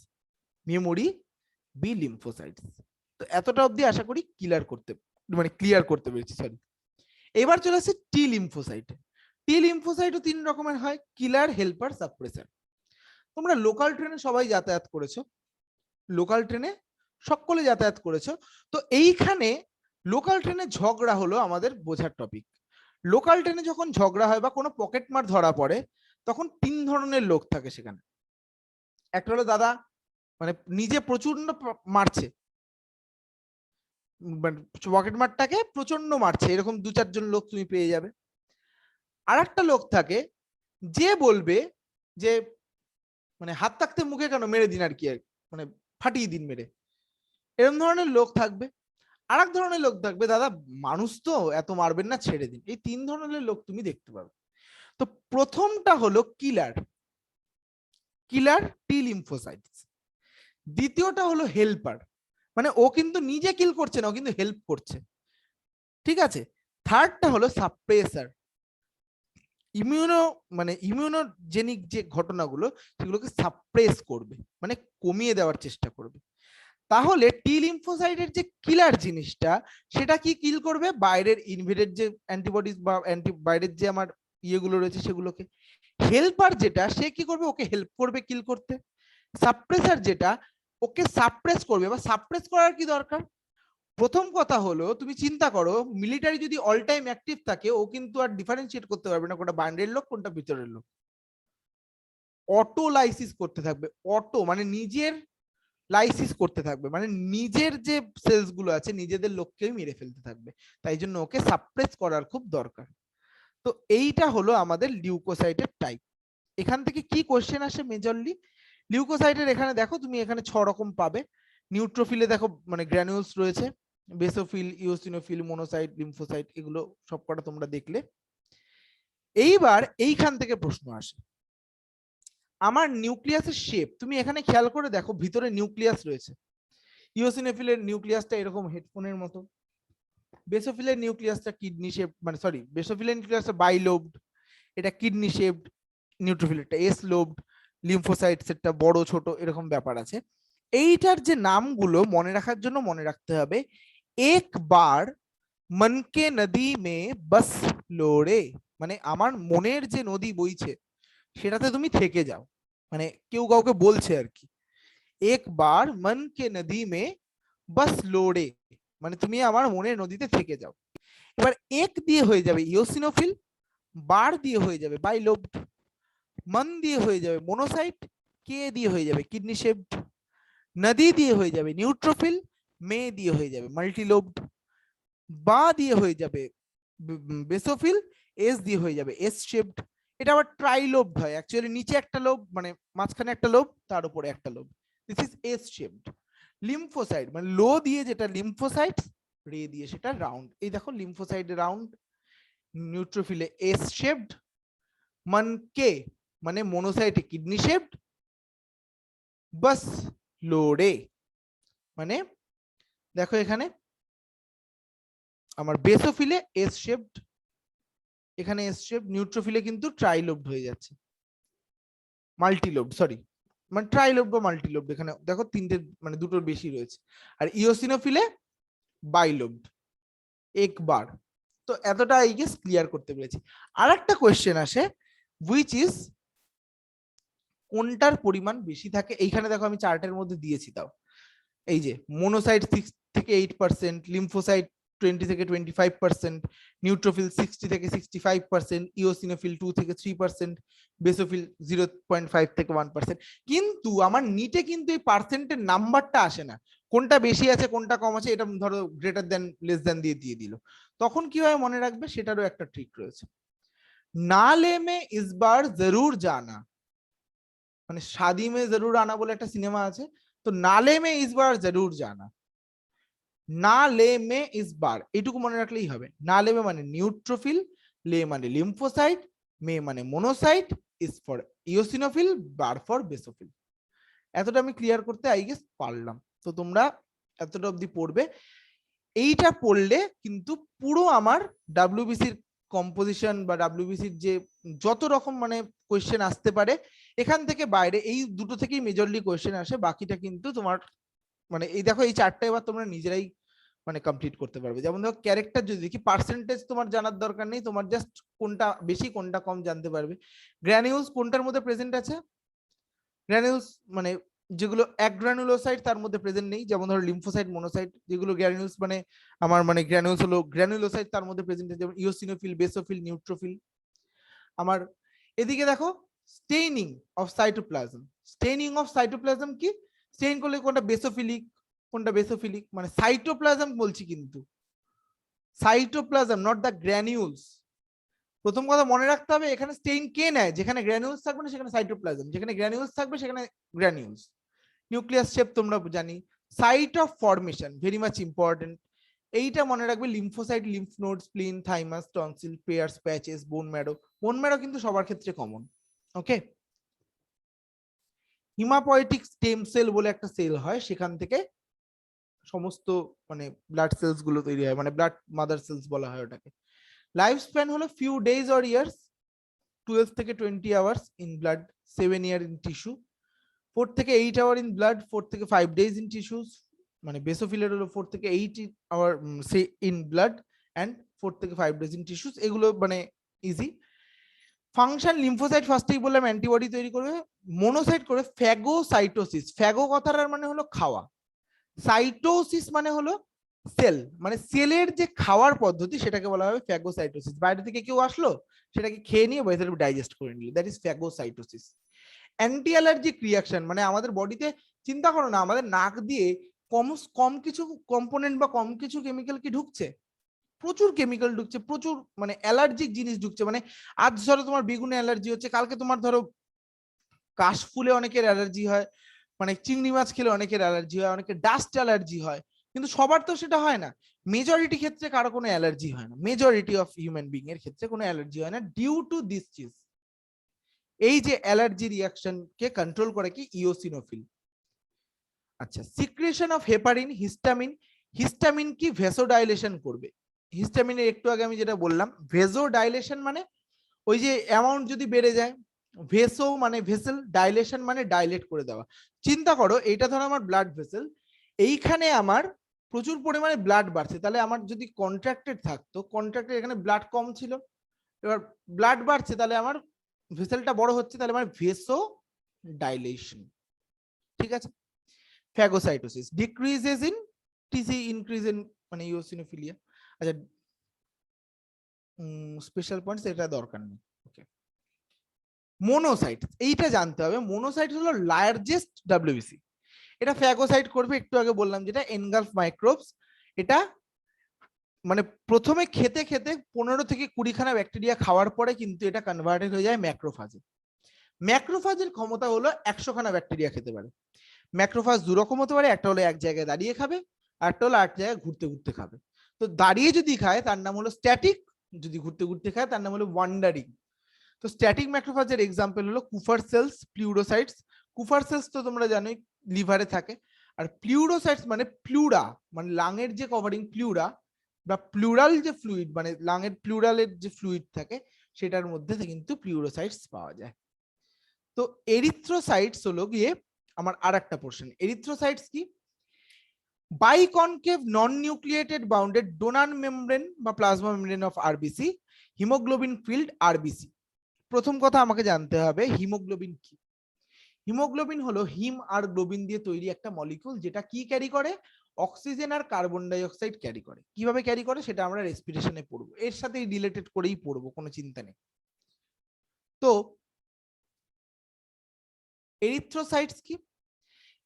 memory B lymphocytes. তো এতটা অবধি আশা করি ক্লিয়ার করতে পেরেছি, সরি। এবার চলে আসছে টি লিম্ফোসাইট। টি লিম্ফোসাইটও তিন রকমের হয়, কিলার, হেল্পার, সাপ্রেসার। তোমরা লোকাল ট্রেনে সবাই যাতায়াত করেছো, লোকাল ট্রেনে সকলে যাতায়াত করেছো। তো এইখানে লোকাল ট্রেনে ঝগড়া হলো আমাদের বোঝার টপিক। লোকাল ট্রেনে যখন ঝগড়া হয় বা কোনো পকেটমার ধরা পড়ে, তখন তিন ধরনের লোক থাকে সেখানে। একটা হলো দাদা মানে নিজে প্রচন্ড মারছে, পকেটমারটাকে প্রচন্ড মারছে, এরকম দু চারজন লোক তুমি পেয়ে যাবে। আর একটা লোক থাকে যে বলবে যে মানে হাত থাকতে মুখে কেন, মেরে দিন আর কি, মানে ফাটিয়ে দিন মেরে, এরকম ধরনের লোক থাকবে। আর এক ধরনের লোক থাকবে, দাদা মানুষ তো এত মারবেন না, ছেড়ে দিন। এই তিন ধরনের লোক তুমি দেখতে পাবে। তো প্রথমটা হলো কিলার, কিলার টি লিম্ফোসাইটস। দ্বিতীয়টা হলো হেল্পার, মানে ও কিন্তু নিজে কিল করছে না, ও কিন্তু হেল্প করছে, ঠিক আছে? থার্ডটা হলো সাপ্রেসার, ইমিউনো মানে ইমিউনোজেনিক যে ঘটনাগুলো সেগুলোকে সাপ্রেস করবে, মানে কমিয়ে দেওয়ার চেষ্টা করবে। তাহলে টি লিম্ফোসাইটের যে কিলার জিনিসটা, সেটা কি কিল করবে, বাইরের ইনভেডেড যে অ্যান্টিবডিজ বা বাইরের যে আমার ইয়েগুলো রয়েছে সেগুলোকে। হেল্পার যেটা, সে কি করবে, ওকে হেল্প করবে কিল করতে। সাপ্রেসার যেটা, ওকে সাপ্রেস করবে। বা সাপ্রেস করার কি দরকার? প্রথম কথা হলো তুমি চিন্তা করো, মিলিটারি যদি অল টাইম অ্যাক্টিভ থাকে, ও কিন্তু আর ডিফারেন্সিয়েট করতে পারবে না কোনটা বাইরের লোক কোনটা ভিতরের লোক, অটো লাইসিস করতে থাকবে। অটো মানে নিজের লাইসিস করতে থাকবে, মানে নিজের যে সেলস গুলো আছে নিজেদের লোককেই মেরে ফেলতে থাকবে। তাই জন্য ওকে সাপ্রেস করার খুব দরকার। তো এইটা হলো আমাদের লিউকোসাইটের টাইপ। এখান থেকে কি কোশ্চেন আসে মেজরলি, লিউকোসাইটের এখানে দেখো তুমি এখানে 6 রকম পাবে। নিউট্রোফিলে দেখো মানে গ্র্যানুলস রয়েছে, বেসোফিল, ইওসিনোফিল, মোনোসাইট, লিম্ফোসাইট, এগুলো সবকটা তোমরা দেখলে। এইবার এইখান থেকে প্রশ্ন আসে, আমার নিউক্লিয়াসের শেপ তুমি এখানে খেয়াল করে দেখো, ভিতরে নিউক্লিয়াস রয়েছে। ইওসিনোফিলের নিউক্লিয়াসটা এরকম হেডফোনের মতো, বেসোফিলের নিউক্লিয়াসটা কিডনি শেপ, মানে সরি, বেসোফিলের নিউক্লিয়াসটা বাইলোবড, এটা কিডনি শেপড, নিউট্রোফিলেরটা এস লোবড, লিম্ফোসাইটস এরটা বড় ছোট এরকম ব্যাপার আছে। এইটার যে নামগুলো মনে রাখার জন্য মনে রাখতে হবে, একবার মনকে নদী মে বাস লোড়ে, মানে আমার মনের যে নদী বইছে সেটাতে তুমি থেকে যাও, মানে কেউ কাউকে বলছে আর কি। একবার মনকে নদী মে বাস লোড়ে, মানে তুমি আমার মনের নদীতে থেকে যাও। এবার এক দিয়ে হয়ে যাবে ইওসিনোফিল, বার দিয়ে হয়ে যাবে বাইলোবড, মন দিয়ে হয়ে যাবে মোনোসাইট, কে দিয়ে হয়ে যাবে কিডনি শেপড, নদী দিয়ে হয়ে যাবে নিউট্রোফিল, মে দিয়ে হয়ে যাবে মাল্টিলোবড, বা দিয়ে হয়ে যাবে বেসোফিল, এস দিয়ে হয়ে যাবে এস শেপড। এটা আবার ট্রাইলোবড হয়, অ্যাকচুয়ালি নিচে একটা লোব, মানে মাঝখানে একটা লোব, তার উপরে একটা lobe, this is S shaped. Lymphocyte মানে লো দিয়ে যেটা লিম্ফোসাইট, রে দিয়ে সেটা রাউন্ড। এই দেখো লিম্ফোসাইট রাউন্ড, নিউট্রোফিলে এস শেপড, মন কে মানে মোনোসাইটে কিডনি শেপড, বাস লোড়ে মানে দেখো এখানে আমার বেসোফিলে এস শেপড, এখানে এস শেপ, নিউট্রোফিলে কিন্তু ট্রাইলোবড হয়ে যাচ্ছে, মাল্টিলোবড সরি, মানে ট্রাইলোবড বা মাল্টিলোবড, এখানে দেখো তিনটে মানে দুটোর বেশি রয়েছে। আর ইওসিনোফিলে বাইলোবড একবার। তো এতটা আই গেস ক্লিয়ার করতে পেরেছি। আর একটা কোয়েশ্চেন আসে, হুইচ ইজ, কোনটার পরিমাণ বেশি থাকে, এইখানে দেখো আমি চার্টের মধ্যে দিয়েছি, তাও এই যে মোনোসাইট 6 থেকে 8%, লিম্ফোসাইট 20 থেকে 25%, নিউট্রোফিল 60 থেকে 65%, ইওসিনোফিল 2 থেকে 3%, বেসোফিল 0.5 থেকে 1%। কিন্তু আমার নিটে কিন্তু এই পার্সেন্টের নাম্বারটা আসে না, কোনটা বেশি আছে কোনটা কম আছে, এটা ধরো গ্রেটার দেন লেস দেন দিয়ে দিয়ে দিল, তখন কি হয় মনে রাখবে, সেটারও একটা ট্রিক রয়েছে। নালে মে ইস বার জরুর জানা, মানে শাদি মে জরুর আনা বলে একটা সিনেমা আছে, তো নালে মে ইস বার জরুর জানা, না লে মে ইস বার এইটুকু মনে রাখলেই হবে। না লে মে মানে নিউট্রোফিল, লে মানে লিম্ফোসাইট, মে মানে monocyte, is for eosinophil, bar for basophil. এতটা আমি ক্লিয়ার করতে আই গেস পারলাম। তো তোমরা এতটা অবধি পড়বে, এইটা পড়লে কিন্তু পুরো আমার ডাব্লিউবিসির কম্পোজিশন বা ডাব্লিউবিসির যে যত রকম মানে কোয়েশ্চেন আসতে পারে এখান থেকে বাইরে, এই দুটো থেকেই মেজরলি কোয়েশ্চেন আসে, বাকিটা কিন্তু তোমার মানে এই দেখো এই চারটা এবার তোমরা নিজেরাই মানে কমপ্লিট করতে পারবে। যেমন ধরো ক্যারেক্টার যদি দেখি, পার্সেন্টেজ তোমার জানার দরকার নেই, তোমার জাস্ট কোনটা বেশি কোনটা কম জানতে পারবে। গ্র্যানিউলস কোনটার মধ্যে প্রেজেন্ট আছে, গ্র্যানিউলস মানে যেগুলো এক গ্র্যানুলোসাইট তার মধ্যে প্রেজেন্ট নেই, যেমন ধরো লিম্ফোসাইট, মোনোসাইট, যেগুলো গ্র্যানিউলস মানে আমার মানে গ্র্যানিউলস হলো গ্র্যানুলোসাইট তার মধ্যে প্রেজেন্ট আছে, যেমন ইওসিনোফিল, বেসোফিল, নিউট্রোফিল। আমার এদিকে দেখো staining of cytoplasm, staining of cytoplasm কি, স্টেইন করলে কোনটা বেসোফিলিক কোনটা বেসোফিলিক, মানে সাইটোপ্লাজম বলছি কিন্তু, সাইটোপ্লাজম নট দ্য গ্র্যানিউলস। প্রথম কথা মনে রাখতে হবে এখানে স্টেইন কে নেয়, যেখানে গ্র্যানিউলস থাকবে না সেখানে সাইটোপ্লাজম, যেখানে গ্র্যানিউলস থাকবে সেখানে গ্র্যানিউলস। নিউক্লিয়াস শেপ তোমরা জানি, site of formation very much important, এইটা মনে রাখবে, lymphocyte, lymph node, spleen, thymus, tonsil, Peyer's, patches, bone marrow. Bone marrow কিন্তু সবার ক্ষেত্রে কমন। ওকে, হিমাপয়েটিক স্টেম সেল বলে একটা সেল হয়, সেখান থেকে সমস্ত মানে ব্লাড সেলস গুলো তৈরি হয়, মানে ব্লাড মাদার সেলস বলা হয় ওটাকে। লাইফ স্প্যান হলো ফিউ ডেজ অর ইয়ার্স, 12 থেকে 20 hours in blood, 7 year in tissue, 4 থেকে 8 আওয়ার ইন ব্লাড, 4 থেকে 5 ডেজ ইন টিস্যুস, মানে বেসোফিলের হলো 4 থেকে 8 hours in blood and 4 থেকে 5 ডেজ ইন টিস্যুস, এগুলো মানে ইজি। ফাংশন, লিম্ফোসাইট ফার্স্টেই বললাম অ্যান্টিবডি তৈরি করবে, মোনোসাইট করে ফ্যাগোসাইটোসিস, ফ্যাগো কথাটার মানে হলো খাওয়া, সাইটোসিস মানে হলো সেল, মানে সেলের যে খাওয়ার পদ্ধতি সেটাকে বলা হবে ফ্যাগোসাইটোসিস। বাইরে থেকে কেউ আসলো সেটাকে খেয়ে নিয়ে ভেতরে ডাইজেস্ট করে নিল, that is phagocytosis. Anti allergic reaction মানে আমাদের বডিতে, চিন্তা করো না আমাদের নাক দিয়ে কম কম কিছু কম্পোনেন্ট বা কম কিছু কেমিক্যাল কি ঢুকছে, প্রচুর কেমিক্যাল ঢুকছে, প্রচুর মানে অ্যালার্জিক জিনিস ঢুকছে। মানে আজ ধরো তোমার বেগুনে অ্যালার্জি হচ্ছে, কালকে তোমার ধরো কাশফুলে অনেকের অ্যালার্জি হয়, মানে চিংড়ি মাছ খেলে অনেকের অ্যালার্জি হয়, অনেকের ডাস্ট অ্যালার্জি হয়, কিন্তু সবার তো সেটা হয় না। মেজরিটি ক্ষেত্রে কারো কোনো অ্যালার্জি হয় না, মেজরিটি অফ হিউম্যান বিং এর ক্ষেত্রে কোনো অ্যালার্জি হয় না ডিউ টু দিস চিজ। এই যে অ্যালার্জি রিয়াকশনকে কন্ট্রোল করে কি ইওসিনোফিল। আচ্ছা, secretion of heparin, histamine. Histamine কি ভেসোডাইলেশন করবে। হিস্টামিনের একটু আগে আমি যেটা বললাম, ভেসোডাইলেশন মানে ওই যে অ্যামাউন্ট যদি বেড়ে যায়, ভেসো মানে ভেসেল, ডাইলেশন মানে ডাইলেট করে দেওয়া। চিন্তা করো, এইটা ধরো আমার ব্লাড ভেসেল, এইখানে আমার প্রচুর পরিমাণে ব্লাড বাড়ছে, তাহলে আমার যদি কন্ট্রাক্টেড থাকতো, কন্ট্রাক্টেড এখানে ব্লাড কম ছিল, এবার ব্লাড বাড়ছে, তাহলে আমার ভেসেলটা বড় হচ্ছে, তাহলে আমার ভেসো ডাইলেশন। ঠিক আছে। Phagocytosis, decreases in TC, increase in মানে ইওসিনোফিলিয়া। আচ্ছা, স্পেশাল পয়েন্টস এটা দরকার নেই। ওকে, মোনোসাইট এইটা জানতে হবে। মোনোসাইট হলো লার্জেস্ট ডব্লিউবিসি। এটা ফ্যাগোসাইট করবে, একটু আগে বললাম যেটা এনগালফ মাইক্রোবস। এটা মানে প্রথমে খেতে খেতে 15 থেকে 20 খানা ব্যাকটেরিয়া খাওয়ার পরে কিন্তু এটা কনভার্টেড হয়ে যায় ম্যাক্রোফাজে। ম্যাক্রোফাজের ক্ষমতা হলো 100 খানা ব্যাকটেরিয়া খেতে পারে। ম্যাক্রোফাজ দু রকম হতে পারে, একটা হলো এক জায়গায় দাঁড়িয়ে খাবে, আর একটা হলো এক জায়গায় ঘুরতে ঘুরতে খাবে। তো দাঁড়িয়ে যদি খায় তার নাম হলো স্ট্যাটিক, যদি ঘুরতে ঘুরতে খায় তার নাম হলো ওয়ান্ডারিং। তো স্ট্যাটিক ম্যাক্রোফাজের এক্সাম্পল হলো কুফার সেলস, প্লিউরোসাইটস। কুফার সেলস তো তোমরা জানোই লিভারে থাকে, আর প্লিউরোসাইটস মানে প্লুরা, মানে লাঙের যে কভারিং প্লিউরা বা প্লুরাল যে ফ্লুইড, মানে লাঙের প্লুরালের যে ফ্লুইড থাকে সেটার মধ্যে কিন্তু প্লিউরোসাইটস পাওয়া যায়। তো এরিথ্রোসাইটস হলো গিয়ে আমার আর একটা পোর্শন। এরিথ্রোসাইটস কি? বাইকনকেভ নন নিউক্লিয়েটেড বাউন্ডেড ডোনার মেমব্রেন বা plasma membrane of RBC, haemoglobin field RBC. প্রথম কথা আমাকে জানতে হবে হিমোগ্লোবিন কি। হিমোগ্লোবিন হলো হিম আর গ্লোবিন দিয়ে তৈরি একটা মলিকিউল, যেটা কি ক্যারি করে? অক্সিজেন আর কার্বন ডাই অক্সাইড ক্যারি করে। কিভাবে ক্যারি করে সেটা আমরা রেসপিরেশনে পড়বো, এর সাথে রিলেটেড করেই পড়বো, কোনো চিন্তা নেই। তো এরিথ্রোসাইটস কি?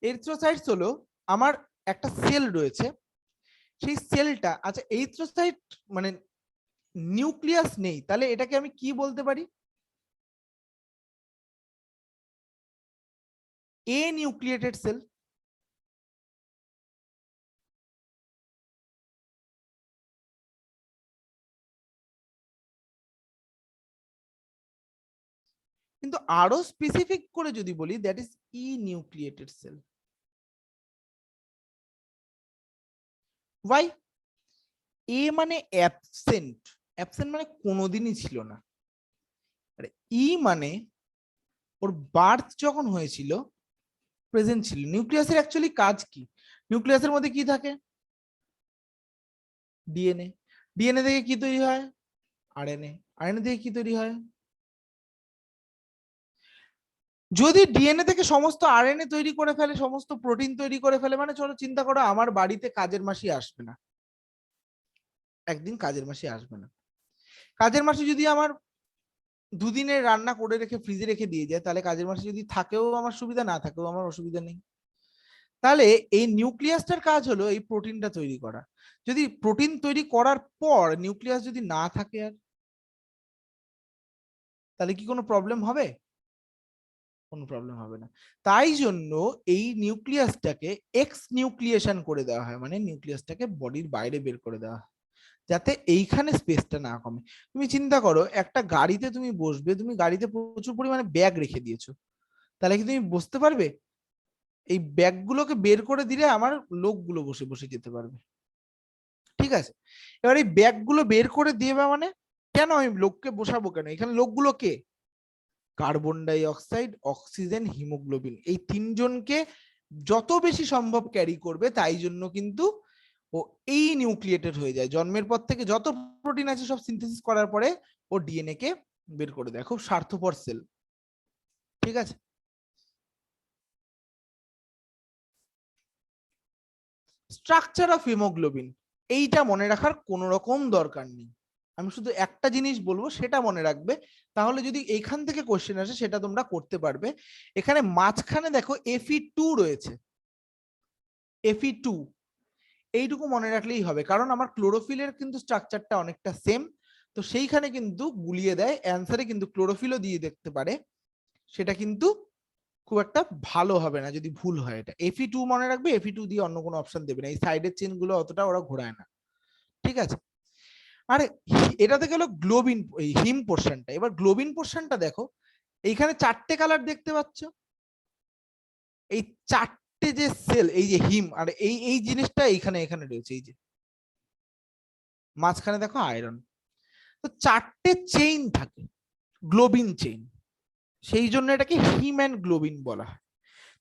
এরিথ্রোসাইটস হলো আমার একটা সেল রয়েছে, সেই সেলটা, আচ্ছা এরিথ্রোসাইট মানে নিউক্লিয়াস নেই, তাহলে এটাকে আমি কি বলতে পারি? Anucleated cell. কিন্তু আরো স্পেসিফিক করে যদি বলি, that is enucleated cell. Why? A মানে অ্যাবসেন্ট, অ্যাবসেন্ট মানে কোনোদিনই ছিল না। আর ই মানে ওর বার্থ যখন হয়েছিল প্রেজেন্ট ছিল। নিউক্লিয়াসের অ্যাকচুয়ালি কাজ কি? নিউক্লিয়াসের মধ্যে কি থাকে? ডিএনএ। ডিএনএ থেকে কি তৈরি হয়? আরএনএ। আরএনএ থেকে কি তৈরি হয়? যদি ডিএনএ থেকে সমস্ত আরএনএ তৈরি করে ফেলে, সমস্ত প্রোটিন তৈরি করে ফেলে, মানে চলো চিন্তা করো আমার বাড়িতে কাজের মাসি আসবে না, একদিন কাজের মাসি আসবে না। কাজের মাসি যদি আমার দুদিনের রান্না করে রেখে ফ্রিজে রেখে দিয়ে যায়, তাহলে কাজের মাসে যদি থাকেও আমার সুবিধা, না থাকেও আমার অসুবিধা নেই। তাহলে এই নিউক্লিয়াসটার কাজ হলো এই প্রোটিনটা তৈরি করা। যদি প্রোটিন তৈরি করার পর নিউক্লিয়াস যদি না থাকে, আর তাহলে কি কোনো প্রবলেম হবে? কোনো প্রবলেম হবে না। তাই জন্য এই নিউক্লিয়াসটাকে এক্স নিউক্লিয়েশন করে দেওয়া হয়, মানে নিউক্লিয়াসটাকে বডির বাইরে বের করে দেওয়া হয়, যাতে এইখানে স্পেসটা না কমে। তুমি চিন্তা করো, একটা গাড়িতে তুমি বসবে, তুমি গাড়িতে প্রচুর পরিমাণে ব্যাগ রেখে দিয়েছো, তাহলে কি তুমি বসতে পারবে? এই ব্যাগগুলোকে বের করে দিলে আমার লোকগুলো বসে বসে যেতে পারবে। ঠিক আছে, এবার এই ব্যাগগুলো বের করে দিবে মানে কেন আমি লোককে বসাবো কেন? এখানে লোকগুলো কে? Carbon die oxide, oxygen, haemoglobin, এই তিনজনকে যত বেশি সম্ভব ক্যারি করবে, তাই জন্য কিন্তু ও এই নিউক্লিয়েটেড হয়ে যায়। জন্মের পর থেকে যত প্রোটিন আছে সব সিনথেসিস করার পরে ও ডিএনএ কে বের করে দেয়। খুব স্বার্থপর সেল। ঠিক আছে। স্ট্রাকচার অফ হিমোগ্লোবিন, এইটা মনে রাখার কোনো রকম দরকার নেই। আমি শুধু একটা জিনিস বলবো, সেটা মনে রাখবে, তাহলে যদি এইখান থেকে কোশ্চেন আসে সেটা তোমরা করতে পারবে। এখানে মাঝখানে দেখো Fe2 রয়েছে, Fe2, এইটুকু মনে রাখলেই হবে, কারণ আমার ক্লোরোফিলের কিন্তু স্ট্রাকচারটা অনেকটা সেম। তো সেইখানে কিন্তু গুলিয়ে দেয়, অ্যান্সারে কিন্তু ক্লোরোফিলও দিয়ে দেখতে পারে, সেটা কিন্তু খুব একটা ভালো হবে না যদি ভুল হয়। এটা Fe2 মনে রাখবে, Fe2 দিয়ে অন্য কোনো অপশন দেবে না, এই সাইডের চেন গুলো অতটা ওরা ঘোরায় না, ঠিক আছে। আরে এটাতে গেল গ্লোবিন হিম পোর্শনটা। এবার গ্লোবিন পোর্শনটা দেখো, এইখানে 4টে কালার দেখতে পাচ্ছ, এই 4টে যে সেল, এই যে হিম আর এই এই জিনিসটা এইখানে এখানে রয়েছে, এই যে মাঝখানে দেখো আয়রন। তো 4টে চেইন থাকে, গ্লোবিন চেইন, সেই জন্য এটাকে হিম অ্যান্ড গ্লোবিন বলা হয়।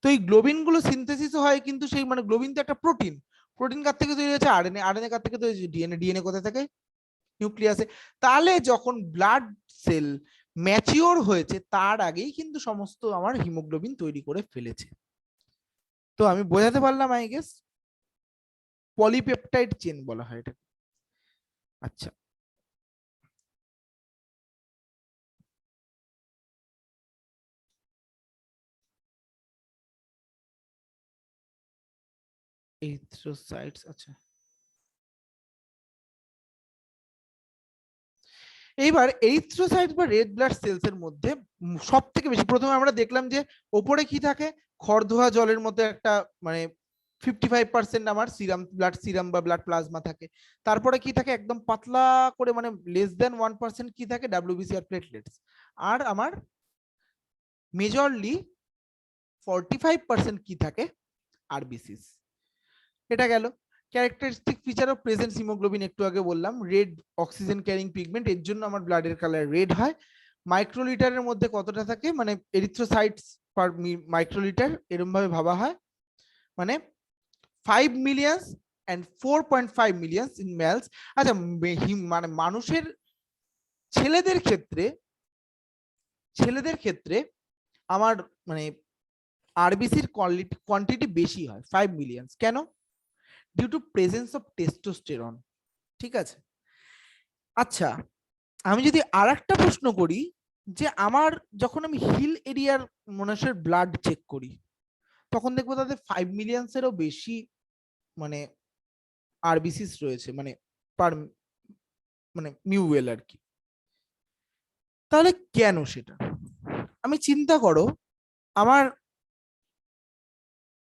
তো এই গ্লোবিন গুলো সিনথেসিস হয় কিন্তু সেই মানে গ্লোবিন তো একটা প্রোটিন, প্রোটিন কার থেকে তৈরি হয়েছে? আরএনএ, আরএনএ কার থেকে তৈরি হয়েছে? ডিএনএ, ডিএনএ কোথা থেকে? নিউক্লিয়াসে। তাহলে যখন ব্লাড সেল ম্যাচিওর হয়েছে তার আগেই কিন্তু সমস্ত আমার হিমোগ্লোবিন তৈরি করে ফেলেছে। তো আমি বোঝাতে পারলাম আই গেস, পলিপেপটাইড চেন বলা হয় এটা। আচ্ছা, এরিথ্রোসাইটস, আচ্ছা এইবার এরিথ্রোসাইট বা রেড ব্লাড সেলস এর মধ্যে সব থেকে বেশি, প্রথমে আমরা দেখলাম যে ওপরে কি থাকে, খড়ধোয়া জলের মধ্যে একটা মানে 55% আমার সিরাম, ব্লাড সিরাম বা ব্লাড প্লাজমা থাকে। তারপরে কি থাকে, একদম পাতলা করে মানে লেস দেন 1% কি থাকে, ডাব্লিউবিসি আর প্লেটলেটস। আর আমার মেজরলি 45% কি থাকে, আরবিসিস। এটা গেল characteristic feature of presence haemoglobin, একটু আগে বললাম রেড অক্সিজেন ক্যারিং পিগমেন্ট, এর জন্য আমার ব্লাডের কালার রেড হয়। মাইক্রোলিটারের মধ্যে কতটা থাকে, মানে এরিথ্রোসাইটস পার মাইক্রোলিটার এরকম ভাবে ভাবা হয়, মানে 5 মিলিয়ন এন্ড 4.5 মিলিয়ন ইন মেলস। আচ্ছা, মানে মানুষের ছেলেদের ক্ষেত্রে আমার মানে আরবিসির কোয়ান্টিটি বেশি হয়, 5 মিলিয়ন। কেন? Due to presence of testosterone, ঠিক আছে। আচ্ছা, আমি যদি আর একটা প্রশ্ন করি, যে আমার যখন আমি হিল এরিয়ার মানুষের ব্লাড চেক করি, তখন দেখবো তাদের 5 মিলিয়নসেরও বেশি মানে আরবিসিস রয়েছে, মানে পার মানে মিউয়েল আর কি। তাহলে কেন সেটা? আমি চিন্তা করো, আমার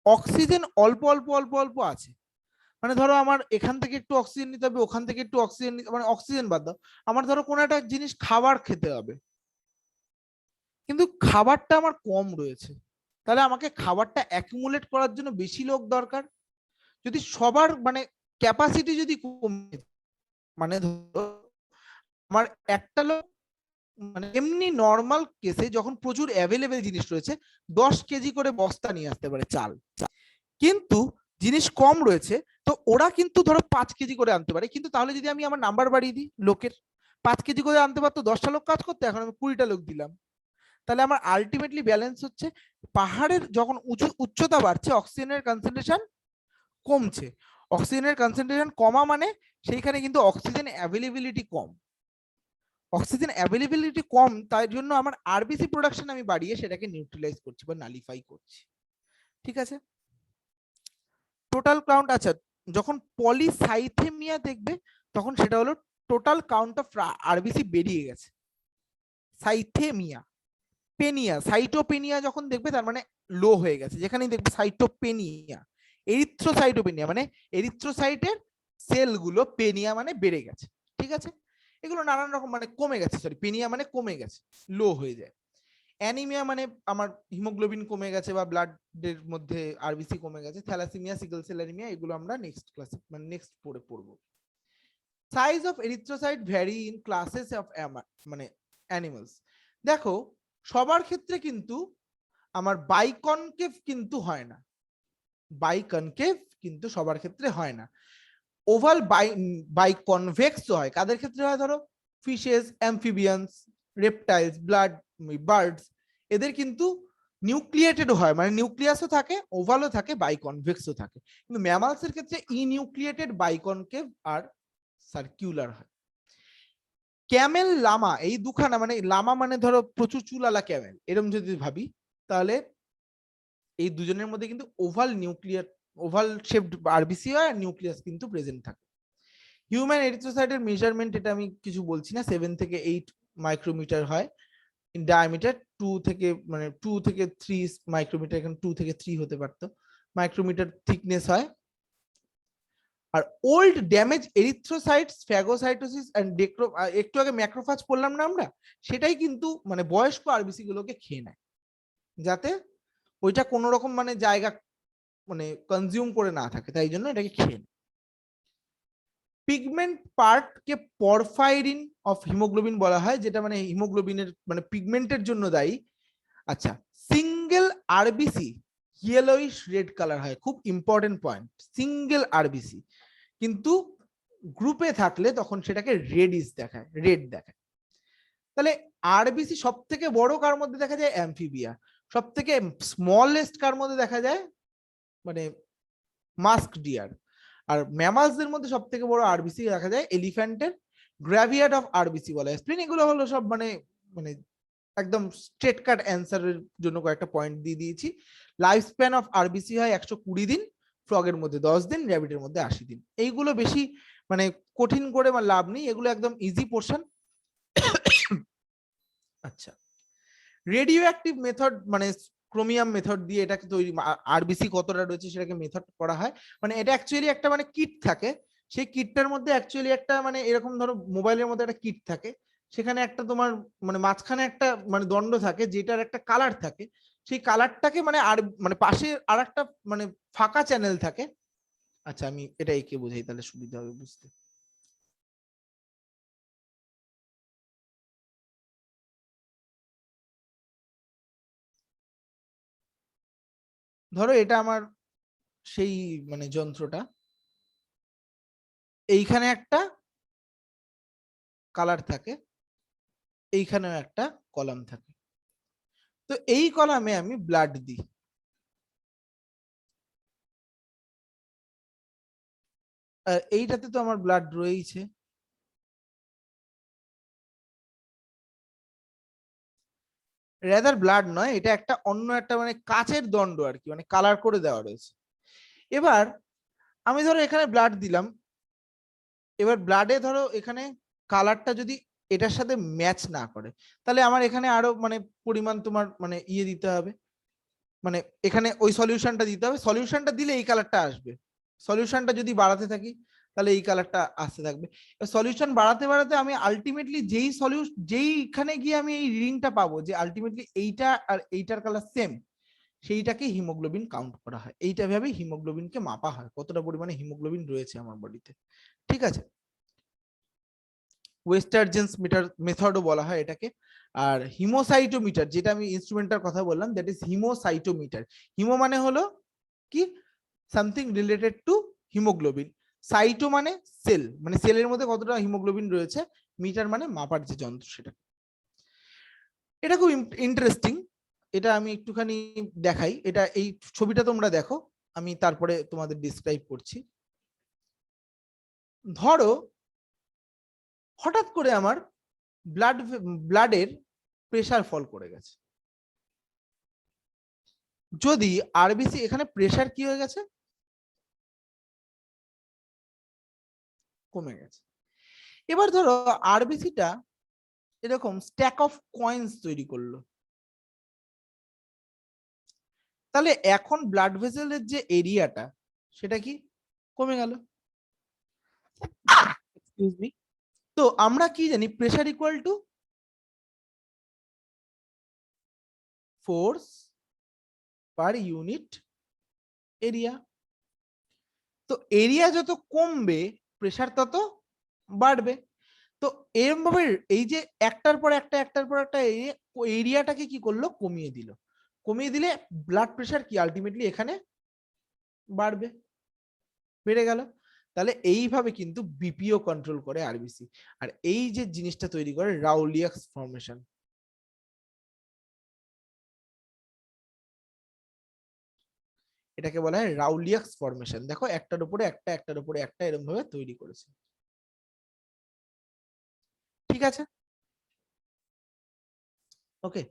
অক্সিজেন অল্প অল্প অল্প অল্প আছে, মানে ধরো আমার এখান থেকে একটু অক্সিজেন নিতে হবে, ওখান থেকে একটু অক্সিজেন নিতে, মানে অক্সিজেন বাদ দাও, আমার ধরো কোনো একটা জিনিস খাবার খেতে হবে, কিন্তু খাবারটা আমার কম রয়েছে, তাহলে আমাকে খাবারটা অ্যাকুমুলেট করার জন্য বেশি লোক দরকার। যদি সবার মানে ক্যাপাসিটি যদি কমে, মানে ধরো আমার একটা লোক, মানে এমনি নর্মাল কেসে যখন প্রচুর অ্যাভেলেবেল জিনিস রয়েছে 10 কেজি করে বস্তা নিয়ে আসতে পারে চাল, কিন্তু জিনিস কম রয়েছে, তো ওরা কিন্তু ধরো 5 কেজি করে আনতে পারে। কিন্তু তাহলে যদি আমি আমার নাম্বার বাড়িয়ে দিই লোকের, 5 কেজি করে আনতে পারতো 10টা লোক কাজ করতে, এখন আমি 20টা লোক দিলাম, তাহলে আমার আলটিমেটলি ব্যালেন্স হচ্ছে। পাহাড়ের যখন উচ্চতা বাড়ছে অক্সিজেনের কনসেন্ট্রেশন কমছে, অক্সিজেনের কনসেন্ট্রেশন কমা মানে সেইখানে কিন্তু অক্সিজেন অ্যাভেলেবিলিটি কম, অক্সিজেন অ্যাভেলেবিলিটি কম, তাই জন্য আমার আরবিসি প্রোডাকশন আমি বাড়িয়ে সেটাকে নিউট্রিলাইজ করছি বা নালিফাই করছি, ঠিক আছে। টোটাল কাউন্ট, আচ্ছা যখন পলিসাইথেমিয়া দেখবে তখন সেটা হলো টোটাল কাউন্ট অফ আরবিসি বেরিয়ে গেছে। সাইথেমিয়া, পেনিয়া, সাইটোপেনিয়া যখন দেখবে তার মানে লো হয়ে গেছে, যেখানেই দেখবে সাইটোপেনিয়া। এরিথ্রোসাইটোপেনিয়া মানে এরিথ্রোসাইটের সেলগুলো, পেনিয়া মানে বেড়ে গেছে, ঠিক আছে। এগুলো নানান রকম মানে কমে গেছে, সরি পেনিয়া মানে কমে গেছে, লো হয়ে যায়। অ্যানিমিয়া মানে আমার হিমোগ্লোবিন কমে গেছে বা ব্লাডের মধ্যে আরবিসি কমে গেছে। থ্যালাসেমিয়া, সিকল সেল অ্যানিমিয়া, এগুলো আমরা নেক্সট ক্লাসে মানে নেক্সট পড়বো। Size of erythrocyte vary in classes of মানে অ্যানিমালস। দেখো সবার ক্ষেত্রে কিন্তু আমার বাইকনকেভ কিন্তু হয় না, বাইকনকেভ কিন্তু সবার ক্ষেত্রে হয় না, ওভাল বাইকনভেক্স হয়। কাদের ক্ষেত্রে হয়? ধরো ফিশেস, অ্যাম্ফিবিয়ান্স, রেপটাইলস, বার্ডস, এদের কিন্তু নিউক্লিয়েটেড হয়, মানে নিউক্লিয়াসও থাকে, ওভালও থাকে, বাইকনভেক্সও থাকে। কিন্তু ম্যামালসের ক্ষেত্রে ইনিউক্লিয়েটেড, বাইকনকেভ আর সার্কুলার হয়। ক্যামেল, লামা, এই দুখানা মানে লামা মানে ধরো প্রচুর চুলালা ক্যামেল, এরকম যদি ভাবি, তাহলে এই দুজনের মধ্যে কিন্তু ওভাল শেপড আরবিসি হয় আর নিউক্লিয়াস কিন্তু প্রেজেন্ট থাকে। হিউম্যান এরিথ্রোসাইটের মেজারমেন্ট, এটা আমি কিছু বলছি না, 7 থেকে 8 মাইক্রোমিটার হয় ইন ডায়ামিটার, 2 থেকে 3 মাইক্রোমিটার, এখানে 2 থেকে 3 হতে পারতো মাইক্রোমিটার থিকনেস হয়। আর ওল্ড ড্যামেজ এরিথ্রোসাইটস, ফ্যাগোসাইটোসিস এন্ড একটু আগে ম্যাক্রোফাজ পড়লাম না আমরা, সেটাই কিন্তু মানে বয়স্ক আরবিসি গুলোকে খেয়ে নেয়, যাতে ওইটা কোনো রকম মানে জায়গা মানে কনজিউম করে না থাকে, তাই জন্য এটাকে খেয়ে নেয়। পিগমেন্ট পার্টকে পরফাইরিন অফ হিমোগ্লোবিন বলা হয়, যেটা মানে হিমোগ্লোবিনের মানে পিগমেন্টের জন্য দায়ী। আচ্ছা, single RBC yellowish red colour হয়, খুব ইম্পর্টেন্ট পয়েন্ট। সিঙ্গেল আরবিসি কিন্তু গ্রুপে থাকলে তখন সেটাকে রেডিশ দেখায়, রেড দেখায়। তাহলে আরবিসি সব থেকে বড় কার মধ্যে দেখা যায়? অ্যামফিবিয়া। সব থেকে স্মলেস্ট কার মধ্যে দেখা যায়? মানে মাস্ক ডিয়ার। আর ম্যামালসদের মধ্যে সব থেকে বড় আরবিসি দেখা যায় এলিফ্যান্টের গ্র্যাভিয়াট অফ আরবিসি বলা হয়। স্প্লিন এগুলো হলো সব মানে মানে একদম স্ট্রেট কাট অ্যান্সারের জন্য কয়েকটা পয়েন্ট দিয়ে দিয়েছি। লাইফ স্প্যান অফ আরবিসি হয় 120 দিন, ফ্রগের মধ্যে 10 দিন, র্যাবিটের মধ্যে 80 দিন। এইগুলো বেশি মানে কঠিন করে বা লাভ নেই, এগুলো একদম ইজি পোর্শন। আচ্ছা, রেডিও অ্যাক্টিভ মেথড মানে ক্রোমিয়াম মেথড দিয়ে এটাকে তৈরি, আরবিসি কতটা রয়েছে সেটাকে মেথড করা হয়। মানে এটা অ্যাকচুয়ালি একটা মানে কিট থাকে, সেই কিটটার মধ্যে অ্যাকচুয়ালি একটা মানে এরকম ধরো মোবাইলের মধ্যে একটা কিট থাকে, সেখানে একটা তোমার মানে মাঝখানে একটা মানে দণ্ড থাকে যেটার একটা কালার থাকে, সেই কালারটাকে মানে আর মানে পাশে আর একটা মানে ফাঁকা চ্যানেল থাকে। আচ্ছা, আমি এটা এঁকে বোঝাই তাহলে সুবিধা হবে বুঝতে। ধরো এটা আমার সেই মানে যন্ত্রটা, এইখানে একটা কালার থাকে, এইখানেও একটা কলাম থাকে। তো এই কলামে আমি ব্লাড দিই, এইটাতে তো আমার ব্লাড রয়েছে। রেদার ব্লাড নয়, এটা একটা অন্য একটা মানে কাচের দণ্ড আর কি, মানে কালার করে দেওয়া রয়েছে। এবার আমি ধরো এখানে ব্লাড দিলাম, এবার ব্লাডে ধরো এখানে কালারটা যদি এটার সাথে ম্যাচ না করে, তাহলে আমার এখানে আরো মানে পরিমাণ তোমার মানে ইয়ে দিতে হবে, মানে এখানে ওই সলিউশনটা দিতে হবে। সলিউশনটা দিলে এই কালারটা আসবে, সলিউশনটা যদি বাড়াতে থাকি তাহলে এই কালারটা আসতে থাকবে। সলিউশন বাড়াতে বাড়াতে আমি আলটিমেটলি যেইখানে গিয়ে আমি এই রিডিংটা পাবো যে আলটিমেটলি এইটা আর এইটার কালার সেম, সেইটাকে হিমোগ্লোবিন কাউন্ট করা হয়। এইটা ভাবে হিমোগ্লোবিনকে মাপা হয়, কতটা পরিমাণে হিমোগ্লোবিন রয়েছে আমার বডিতে। ঠিক আছে, ওয়েস্টার্জেন্স মিটার মেথডও বলা হয় এটাকে। আর হিমোসাইটোমিটার, যেটা আমি ইনস্ট্রুমেন্টটার কথা বললাম, দ্যাট ইজ হিমোসাইটোমিটার। হিমো মানে হলো কি? Something related to haemoglobin. Cyto মানে সেল, মানে সেলের মধ্যে কতটা হিমোগ্লোবিন রয়েছে। মিটার মানে মাপার যে যন্ত্র সেটা। এটা খুব ইন্টারেস্টিং, এটা আমি একটুখানি দেখাই। এটা এই ছবিটা তোমরা দেখো, আমি তারপরে তোমাদের ডিসক্রাইব করছি। ধরো হঠাৎ করে আমার ব্লাডের প্রেসার ফল করে গেছে। যদি আরবিসি এখানে প্রেসার কি হয়ে গেছে? কমে গেছে। এবার ধরো আরবিসিটা এরকম স্ট্যাক অফ কয়েন্স তৈরি করলো, তাহলে এখন ব্লাড ভেসেলের যে এরিয়াটা সেটা কি কমে গেল। Excuse me. তো আমরা কি জানি? Pressure equal to force per unit area. তো এরিয়া যত কমবে প্রেসার তত বাড়বে। তো এরকম ভাবে এই যে একটার পর একটা একটার পর একটা এরিয়াটাকে কি করলো? কমিয়ে দিল। কমিয়ে দিলে ব্লাড প্রেসার কি আলটিমেটলি এখানে বাড়বে, বেড়ে গেল। তাহলে এইভাবে কিন্তু বিপিও কন্ট্রোল করে আরবিসি। আর এই যে জিনিসটা তৈরি করে রাউলিয়াক্স ফর্মেশন, এটাকে বলা হয় রাউলিয়াক্স ফর্মেশন। দেখো একটার উপরে একটা একটার উপরে একটা এরকম ভাবে তৈরি করেছে। ঠিক আছে, ওকে।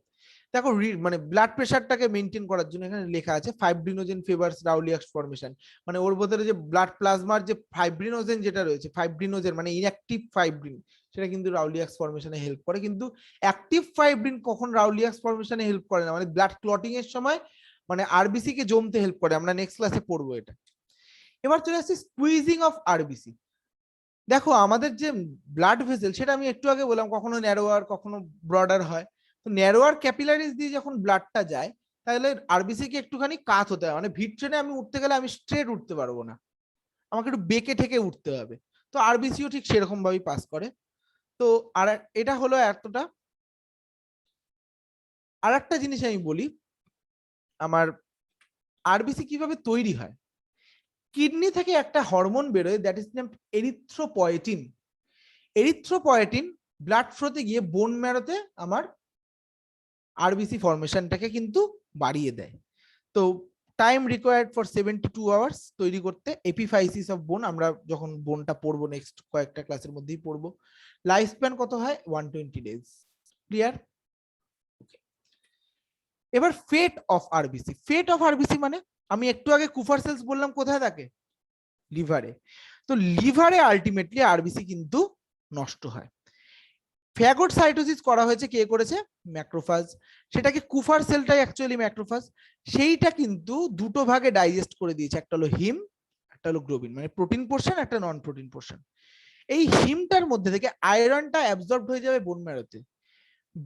দেখো মানে ব্লাড প্রেশারটাকে মেনটেন করার জন্য এখানে লেখা আছে ফাইব্রিনোজেন ফেভারস রাউলিয়াক্স ফর্মেশন, মানে ওর ভেতরে যে ব্লাড প্লাজমার যে ফাইব্রিনোজেন যেটা রয়েছে, ফাইব্রিনোজেন মানে ইনঅ্যাক্টিভ ফাইব্রিন, সেটা কিন্তু রাউলিয়াক্স ফর্মেশনে হেল্প করে। কিন্তু অ্যাক্টিভ ফাইব্রিন কখন রাউলিয়াক্স ফর্মেশনে হেল্প করে না, মানে ব্লাড ক্লটিং এর সময় মানে আরবিসি কে জমতে হেল্প করে। আমরা নেক্সট ক্লাসে পড়বো এটা। এবার চলে আসছি স্কুইজিং অফ আরবিসি। দেখো আমাদের যে ব্লাড ভেসেল সেটা আমি একটু আগে বললাম কখনো ন্যারোয়ার কখনো ব্রডার হয়। তো ন্যারোয়ার ক্যাপিলারিজ দিয়ে যখন ব্লাডটা যায় তাহলে আরবিসি কে একটুখানি কাত হতে হয়, মানে ভিড় ট্রেনে আমি উঠতে গেলে আমি স্ট্রেট উঠতে পারবো না, আমাকে একটু বেঁকে ঠেকে উঠতে হবে। তো আরবিসিও ঠিক সেরকম ভাবেই পাস করে। তো আর এটা হলো এতটা। আর একটা জিনিস আমি বলি, আমার আরবিসি কিভাবে তৈরি হয়। কিডনি থেকে একটা হরমোন বেরোয়, that is named erythropoietin. Erythropoietin blood ফ্লোতে গিয়ে বোন ম্যারোতে আমার আরবিসি ফরমেশনটাকে কিন্তু বাড়িয়ে দেয়। তো টাইম রিকোয়ার্ড ফর 72 আওয়ার্স তৈরি করতে। এপিফাইসিস অফ বোন আমরা যখন বোনটা পড়বো নেক্সট কয়েকটা ক্লাসের মধ্যেই পড়বো। লাইফ স্প্যান কত হয় 120 ডেজ। ক্লিয়ার? এবার fate of RBC. Fate of RBC মানে আমি একটু আগে কুফার সেলস বললাম কোথায় থাকে, লিভারে। তো লিভারে আলটিমেটলি আরবিসি কিন্তু নষ্ট হয়। ফ্যাগোসাইটোসিস করা হয়েছে, কে করেছে? ম্যাক্রোফাজ। সেটাকে কুফার সেলটাই অ্যাকচুয়ালি ম্যাক্রোফাজ। সেইটা কিন্তু দুটো ভাগে ডাইজেস্ট করে দিয়েছে, একটা হলো হিম একটা হলো গ্লোবিন, মানে প্রোটিন পোর্শন একটা নন প্রোটিন পোর্শন। এই হিমটার মধ্যে থেকে আয়রনটা অ্যাবজর্বড হয়ে যাবে বোন ম্যারোতে।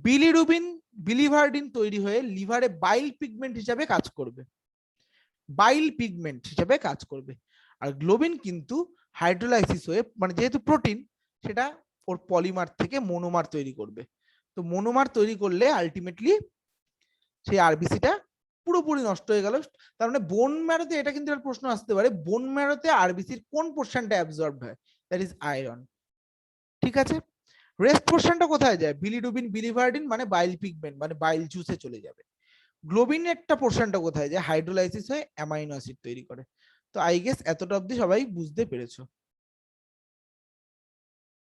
বিলিরুবিন বিলিভার্ডিন তৈরি হয়ে লিভারে বাইল পিগমেন্ট হিসাবে কাজ করবে, বাইল পিগমেন্ট হিসাবে কাজ করবে। আর গ্লোবিন কিন্তু হাইড্রোলাইসিস হয়ে, মানে যেহেতু প্রোটিন সেটা ওর পলিমার থেকে মোনোমার তৈরি করবে। তো মোনোমার তৈরি করলে আলটিমেটলি সেই আরবিসিটা পুরোপুরি নষ্ট হয়ে গেল। তার মানে বোন ম্যারোতে, এটা কিন্তু একটা প্রশ্ন আসতে পারে, বোন ম্যারোতে আরবিসির কোন পোর্শনটা অ্যাবজর্বড হয়? That is iron. ঠিক আছে, রেস্ট পোর্শনটা কোথায় যায়? বিলিরুবিন বিলিভার্ডিন মানে বাইল পিগমেন্ট মানে বাইল জুসে চলে যাবে। গ্লোবিনেরটা পোর্শনটা কোথায় যায়? হাইড্রোলাইসিস হয়ে অ্যামাইনো অ্যাসিড তৈরি করে। তো আই গেস এতটা অবধি সবাই বুঝতে পেরেছো।